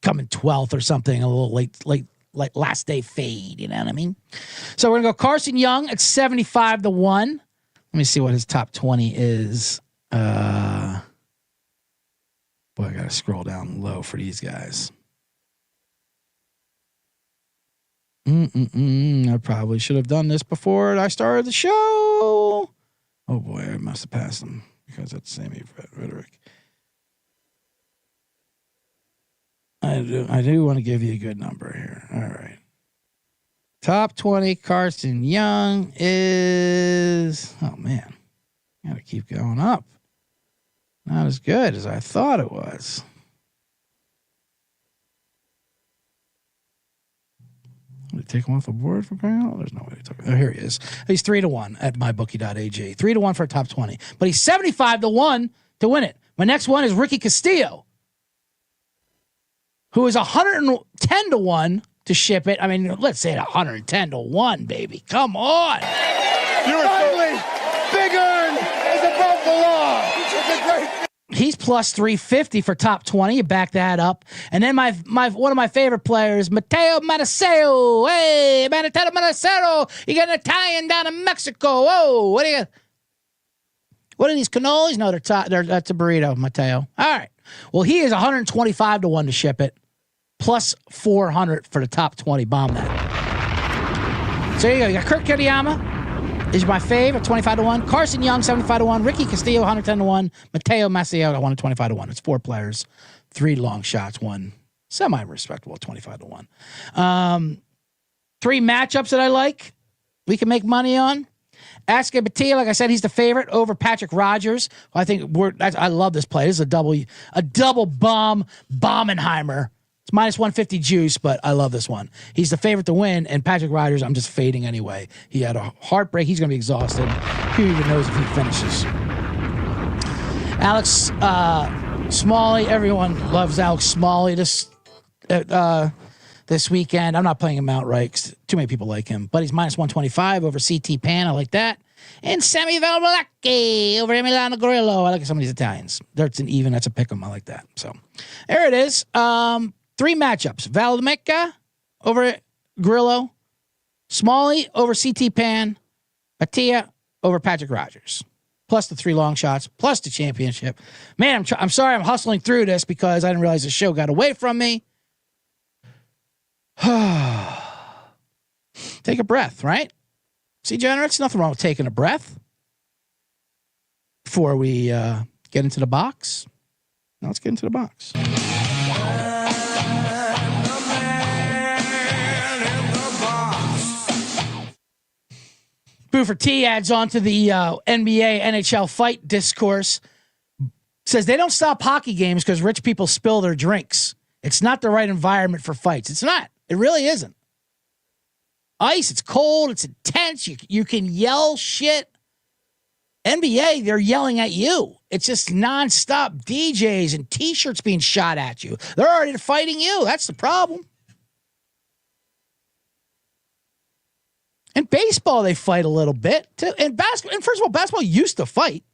come in 12th or something, a little late, like last day fade. You know what I mean? So we're going to go Carson Young at 75-1. Let me see what his top 20 is. Boy, I got to scroll down low for these guys. I probably should have done this before I started the show. Oh boy, I must have passed them because that's Sammy Rhetoric. I do want to give you a good number here. All right. Top 20 Carson Young is, oh man, got to keep going up. Not as good as I thought it was. Did they take him off the board for crying out? There's no way to talk. Oh, here he is. He's 3-1 at mybookie.ag. 3-1 for a top 20. But he's 75-1 to win it. My next one is Ricky Castillo, who is 110-1 to ship it. I mean, let's say it 110-1, baby. Come on. Finally, Big Earn is above the law. It's a great. He's plus 350 for top 20. You back that up. And then my one of my favorite players, Matteo Manassero. Hey, Matteo Manassero. You got an Italian down in Mexico. Whoa, what are these cannolis? No, that's a burrito, Matteo. All right. Well, he is 125-1 to ship it. Plus 400 for the top 20. Bomb that. So there you go. You got Kurt Kitayama is my fave at 25-1. Carson Young, 75-1. Ricky Castillo, 110-1. Matteo Maciel, 125-1. It's 4 players, 3 long shots, 1 semi-respectable 25-1. 3 matchups that I like. We can make money on. Aska Batia, like I said, he's the favorite over Patrick Rogers. I think I love this play. This is a double bomb Bommenheimer. It's minus 150 juice, but I love this one. He's the favorite to win, and Patrick Rogers, I'm just fading anyway. He had a heartbreak. He's going to be exhausted. Who even knows if he finishes? Alex Smalley, everyone loves Alex Smalley this weekend. I'm not playing him outright because too many people like him, but he's minus 125 over CT Pan. I like that. And Sammy Valbolacchi over Emiliano Grillo. I like some of these Italians. That's an even. That's a pick 'em. I like that. So there it is. 3 matchups. Valdemecca over Grillo. Smalley over CT Pan. Batia over Patrick Rogers. Plus the 3 long shots. Plus the championship. Man, I'm sorry I'm hustling through this because I didn't realize the show got away from me. Take a breath, right? See, Generates, nothing wrong with taking a breath before we get into the box. Now let's get into the box. Boofer T adds on to the NBA NHL fight discourse. Says they don't stop hockey games because rich people spill their drinks. It's not the right environment for fights. It's not. It really isn't. Ice, it's cold, it's intense. You can yell shit. NBA, they're yelling at you. It's just nonstop DJs and T-shirts being shot at you. They're already fighting you. That's the problem. In baseball, they fight a little bit. And basketball, and first of all, basketball used to fight.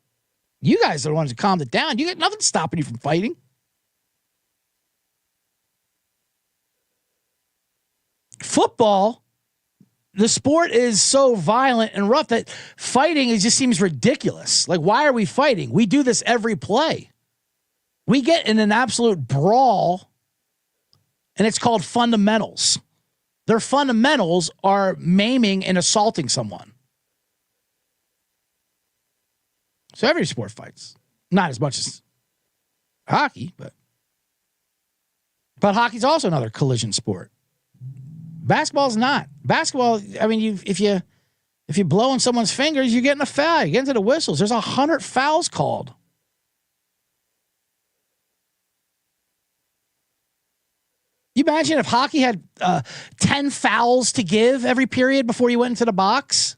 You guys are the ones who calmed it down. You got nothing stopping you from fighting. Football, the sport is so violent and rough that fighting just seems ridiculous. Like, why are we fighting? We do this every play. We get in an absolute brawl, and it's called fundamentals. Their fundamentals are maiming and assaulting someone. So every sport fights. Not as much as hockey, but hockey's also another collision sport. Basketball's not. Basketball, I mean, if you blow on someone's fingers, you're getting a foul. You get into the whistles. There's 100 fouls called. You imagine if hockey had 10 fouls to give every period before you went into the box?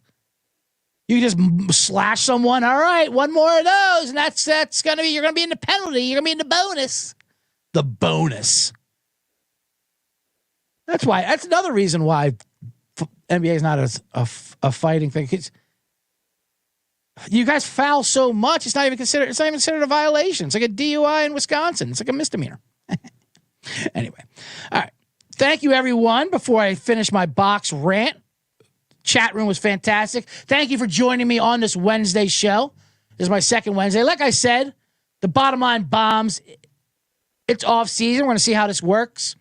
You just slash someone. All right, one more of those, and that's gonna be, you're gonna be in the penalty. You're gonna be in the bonus. The bonus. That's another reason why NBA is not a fighting thing. You guys foul so much, it's not even considered a violation. It's like a DUI in Wisconsin. It's like a misdemeanor. Anyway, all right. Thank you, everyone. Before I finish my box rant, chat room was fantastic. Thank you for joining me on this Wednesday show. This is my second Wednesday. Like I said, the bottom line bombs. It's off season. We're going to see how this works.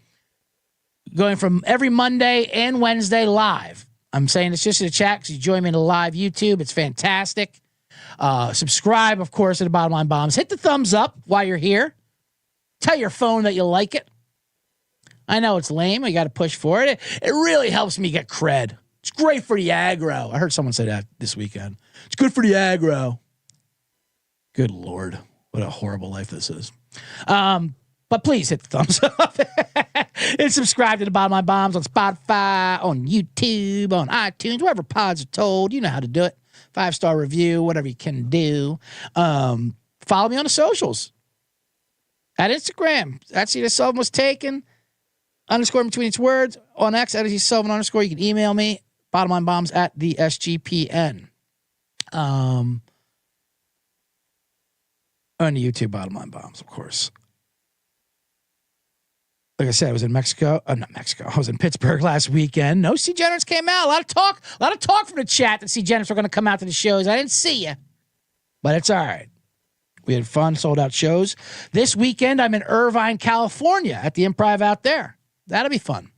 Going from every Monday and Wednesday live. I'm saying it's just in the chat because you join me in the live YouTube. It's fantastic. Subscribe, of course, to the Bottom Line Bombs. Hit the thumbs up while you're here. Tell your phone that you like it. I know it's lame. You got to push for it. It really helps me get cred. It's great for the aggro. I heard someone say that this weekend. It's good for the aggro. Good Lord. What a horrible life this is. But please hit the thumbs up and subscribe to the Bottom Line Bombs on Spotify, on YouTube, on iTunes, wherever pods are told. You know how to do it. 5-star review, whatever you can do. Follow me on the socials. At Instagram, at CJ Sullivan was taken. _ between its words. On X, at CJ Sullivan _ You can email me. Bottomlinebombs at the SGPN. On the YouTube, Bottom Line Bombs, of course. Like I said, I was in Mexico. Not Mexico. I was in Pittsburgh last weekend. No C-Generates came out. A lot of talk from the chat that C-Generates were going to come out to the shows. I didn't see you. But it's all right. We had fun, sold out shows. This weekend, I'm in Irvine, California at the Improv out there. That'll be fun.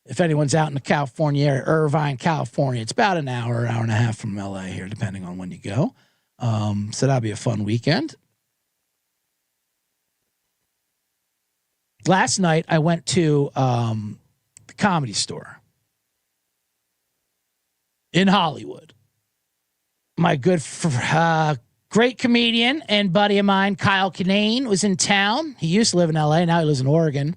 If anyone's out in the California area, Irvine, California, it's about an hour and a half from LA here, depending on when you go. So that'll be a fun weekend. Last night, I went to the Comedy Store in Hollywood. My good great comedian and buddy of mine, Kyle Kinane, was in town. He used to live in LA. Now he lives in Oregon,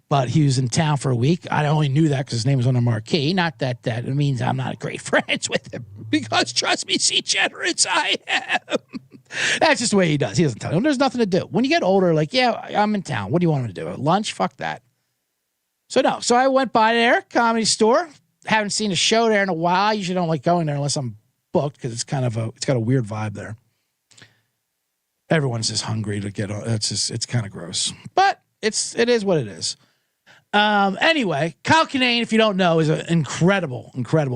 but he was in town for a week. I only knew that because his name was on the marquee. Not that it means I'm not great friends with him, because trust me, C-Generates, I am. That's just the way he does. He doesn't tell you. There's nothing to do. When you get older, like, yeah, I'm in town. What do you want me to do? Lunch? Fuck that. So no. So I went by there, Comedy Store. Haven't seen a show there in a while. I usually don't like going there unless I'm booked because it's got a weird vibe there. Everyone's just hungry to get on. It's kind of gross, but it is what it is. Anyway, Kyle Kinane, if you don't know, is an incredible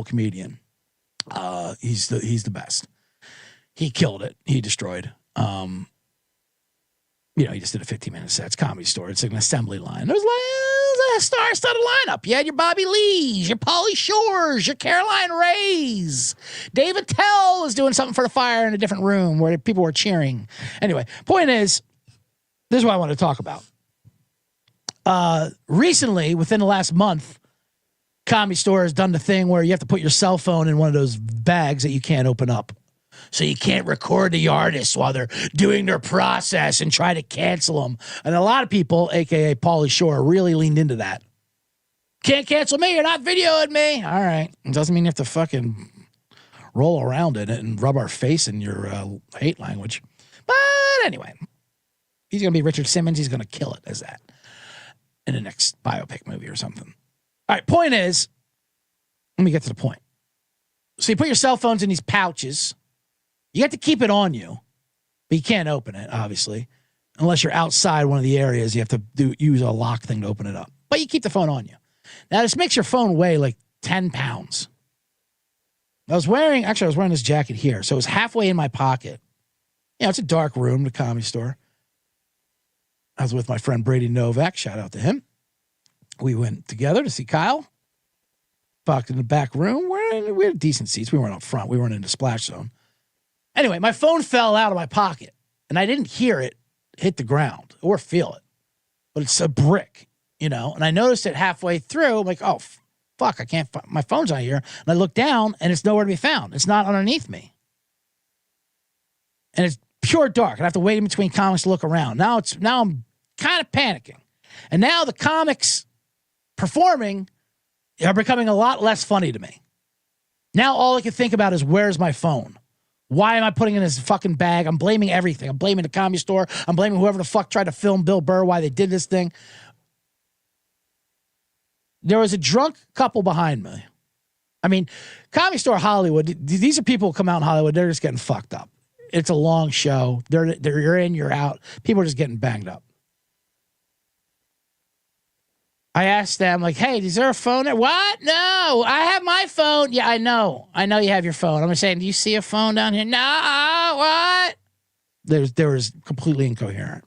comedian. He's the best. He killed it. He destroyed. He just did a 15-minute set. It's Comedy Store. It's like an assembly line. There's a star-studded lineup. You had your Bobby Lees, your Pauly Shores, your Caroline Rays. David Tell was doing something for the fire in a different room where people were cheering. Anyway, point is, this is what I want to talk about. Recently, within the last month, Comedy Store has done the thing where you have to put your cell phone in one of those bags that you can't open up. So you can't record the artists while they're doing their process and try to cancel them. And a lot of people, a.k.a. Pauly Shore, really leaned into that. Can't cancel me. You're not videoing me. All right. It doesn't mean you have to fucking roll around in it and rub our face in your hate language. But anyway, he's going to be Richard Simmons. He's going to kill it as that in the next biopic movie or something. All right. Point is, let me get to the point. So you put your cell phones in these pouches. You have to keep it on you, but you can't open it, obviously, unless you're outside one of the areas. You have to use a lock thing to open it up, but you keep the phone on you. Now, this makes your phone weigh like 10 pounds. I was wearing this jacket here, so it was halfway in my pocket. It's a dark room, the Comedy Store. I was with my friend Brady Novak. Shout out to him. We went together to see Kyle. Parked in the back room. We had decent seats. We weren't up front. We weren't in the splash zone. Anyway, my phone fell out of my pocket, and I didn't hear it hit the ground or feel it. But it's a brick, and I noticed it halfway through. I'm like, oh, fuck, I can't find my phone's not here. And I look down, and it's nowhere to be found. It's not underneath me. And it's pure dark. I have to wait in between comics to look around. Now I'm kind of panicking. And now the comics performing are becoming a lot less funny to me. Now all I can think about is, where's my phone? Why am I putting it in this fucking bag? I'm blaming everything. I'm blaming the Comedy Store. I'm blaming whoever the fuck tried to film Bill Burr, why they did this thing. There was a drunk couple behind me. I mean, Comedy Store Hollywood, these are people who come out in Hollywood, they're just getting fucked up. It's a long show. You're in, you're out. People are just getting banged up. I asked them, like, hey, is there a phone there? What? No, I have my phone. Yeah, I know. I know you have your phone. I'm saying, do you see a phone down here? No, what? There was completely incoherent.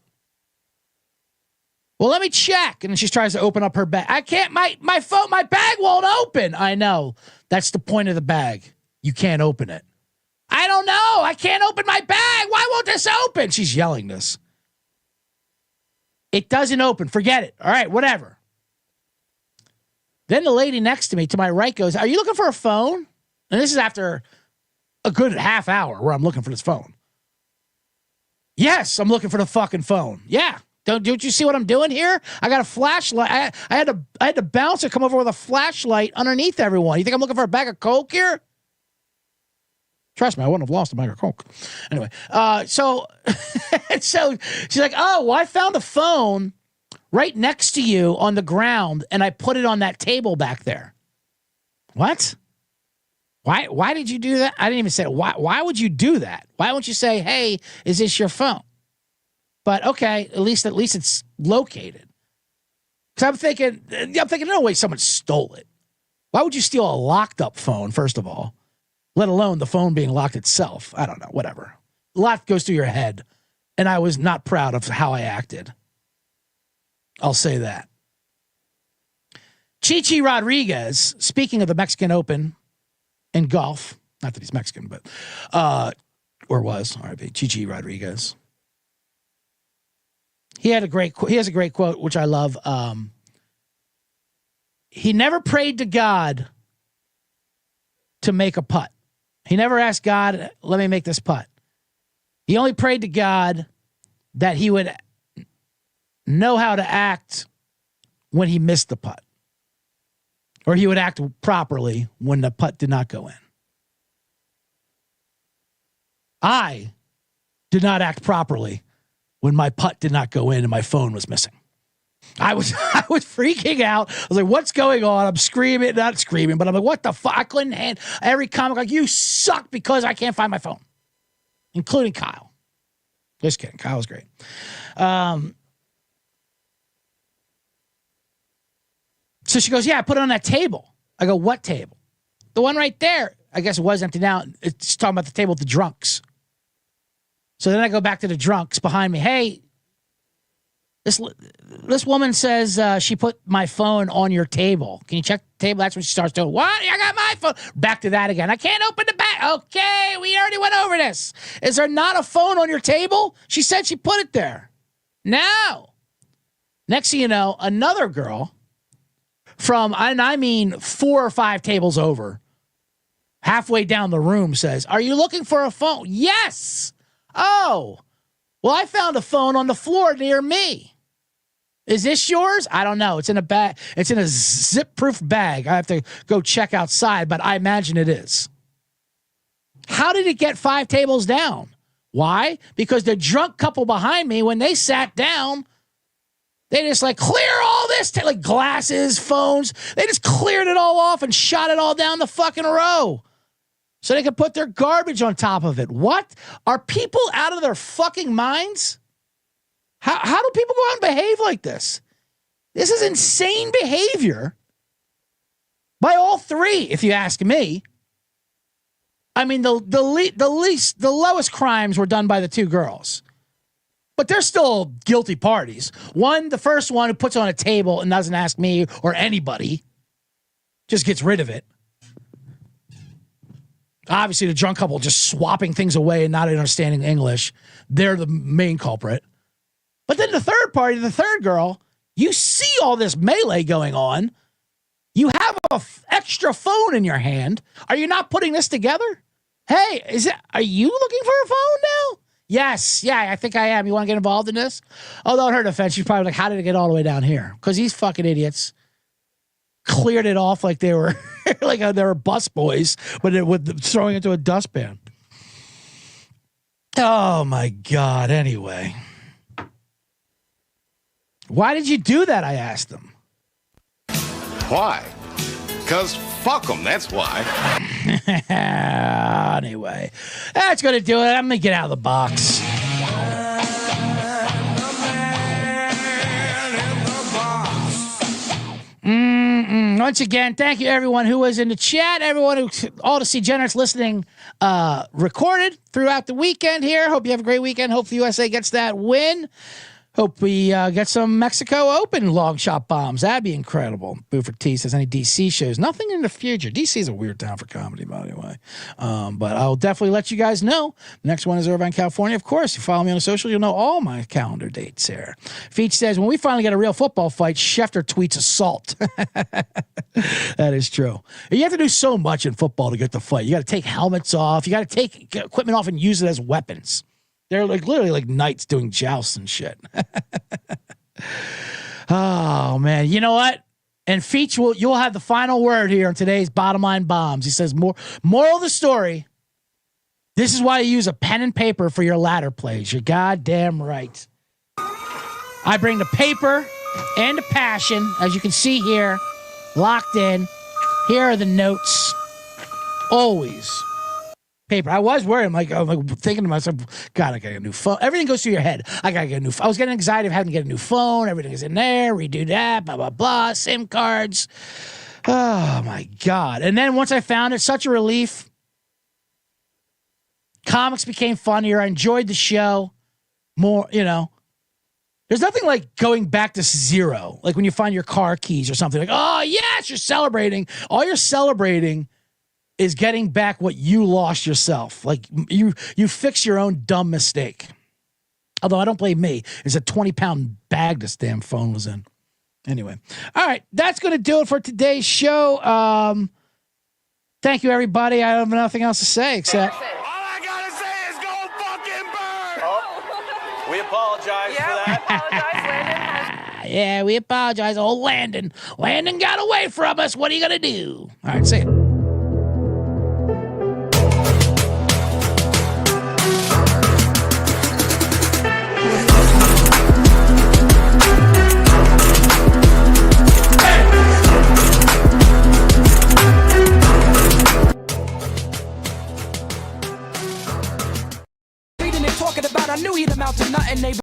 Well, let me check. And then she tries to open up her bag. I can't, my phone, my bag won't open. I know. That's the point of the bag. You can't open it. I don't know. I can't open my bag. Why won't this open? She's yelling this. It doesn't open. Forget it. All right, whatever. Then the lady next to me, to my right, goes, are you looking for a phone? And this is after a good half hour where I'm looking for this phone. Yes, I'm looking for the fucking phone. Yeah. Don't you see what I'm doing here? I got a flashlight. I had to bounce and come over with a flashlight underneath everyone. You think I'm looking for a bag of Coke here? Trust me, I wouldn't have lost a bag of Coke. Anyway, so she's like, oh, well, I found a phone right next to you on the ground, and I put it on that table back there. What? Why did you do that? I didn't even say it. Why would you do that? Why won't you say, hey, is this your phone? But okay, at least it's located. Because I'm thinking, no way someone stole it. Why would you steal a locked up phone, first of all? Let alone the phone being locked itself. I don't know, whatever. A lot goes through your head. And I was not proud of how I acted. I'll say that. CJ Rodriguez, speaking of the Mexican Open in golf, not that he's Mexican, but, or was, RIP, CJ Rodriguez. He has a great quote, which I love. He never prayed to God to make a putt. He never asked God, let me make this putt. He only prayed to God that he would know how to act when he missed the putt. Or he would act properly when the putt did not go in. I did not act properly when my putt did not go in and my phone was missing. I was freaking out. I was like, what's going on? I'm screaming, not screaming, but I'm like, what the fuck? I couldn't hand every comic like, you suck because I can't find my phone, including Kyle. Just kidding. Kyle was great. So she goes, yeah, I put it on that table. I go, what table? The one right there. I guess it was empty now. It's talking about the table with the drunks. So then I go back to the drunks behind me. Hey, this woman says she put my phone on your table. Can you check the table? That's when she starts doing, what? I got my phone. Back to that again. I can't open the bag. Okay, we already went over this. Is there not a phone on your table? She said she put it there. No. Next thing you know, another girl from, and I mean 4 or 5 tables over, halfway down the room says, are you looking for a phone? Yes. Oh, well, I found a phone on the floor near me. Is this yours? I don't know. It's in a bag. It's in a zip-proof bag. I have to go check outside, but I imagine it is. How did it get 5 tables down? Why? Because the drunk couple behind me, when they sat down, they just like clear all this, like glasses, phones. They just cleared it all off and shot it all down the fucking row so they could put their garbage on top of it. What? Are people out of their fucking minds? How do people go out and behave like this? This is insane behavior by all three, if you ask me. I mean, the lowest crimes were done by the two girls. But they're still guilty parties. One, the first one who puts it on a table and doesn't ask me or anybody, just gets rid of it. Obviously, the drunk couple just swapping things away and not understanding English. They're the main culprit. But then the third party, the third girl, you see all this melee going on. You have an extra phone in your hand. Are you not putting this together? Hey, are you looking for a phone now? Yes. Yeah, I think I am. You want to get involved in this? Although in her defense, she's probably like, how did it get all the way down here? Because these fucking idiots cleared it off like they were they were bus boys, but with throwing it into a dustpan. Oh my God. Anyway. Why did you do that? I asked them. Why? Because fuck them, that's why. Anyway, that's going to do it. I'm going to get out of the box. Once again, thank you everyone who was in the chat, everyone who, all the C-Generates listening, recorded throughout the weekend here. Hope you have a great weekend. Hope the USA gets that win. Hope we get some Mexico Open long shot bombs. That'd be incredible. Buford T says, any DC shows? Nothing in the future. DC is a weird town for comedy, by the way. But I'll definitely let you guys know. The next one is Irvine, California. Of course, if you follow me on the social, you'll know all my calendar dates here. Feach says, when we finally get a real football fight, Schefter tweets assault. That is true. You have to do so much in football to get the fight. You got to take helmets off. You got to take equipment off and use it as weapons. They're like literally like knights doing jousts and shit. Oh man, you know what? And Feach you'll have the final word here on today's Bottom Line Bombs. He says, moral of the story. This is why you use a pen and paper for your ladder plays. You're goddamn right. I bring the paper and the passion, as you can see here, locked in. Here are the notes. Always. Paper. I was worried. I'm like thinking to myself, God, I gotta get a new phone. Everything goes through your head. I gotta get a new phone. I was getting anxiety of having to get a new phone. Everything is in there. Redo that, blah, blah, blah. SIM cards. Oh my God. And then once I found it, such a relief. Comics became funnier. I enjoyed the show more, There's nothing like going back to zero. Like when you find your car keys or something like, oh yes, you're celebrating. All you're celebrating is getting back what you lost yourself. Like you fix your own dumb mistake. Although I don't blame me. It's a 20-pound bag this damn phone was in. Anyway. All right. That's going to do it for today's show. Thank you, everybody. I have nothing else to say except... All I gotta say is go fucking burn! Oh, we apologize for that. We apologize, Landon. Yeah, we apologize. Oh, Landon. Landon got away from us. What are you going to do? All right, say it. I knew he'd amount to nothing. They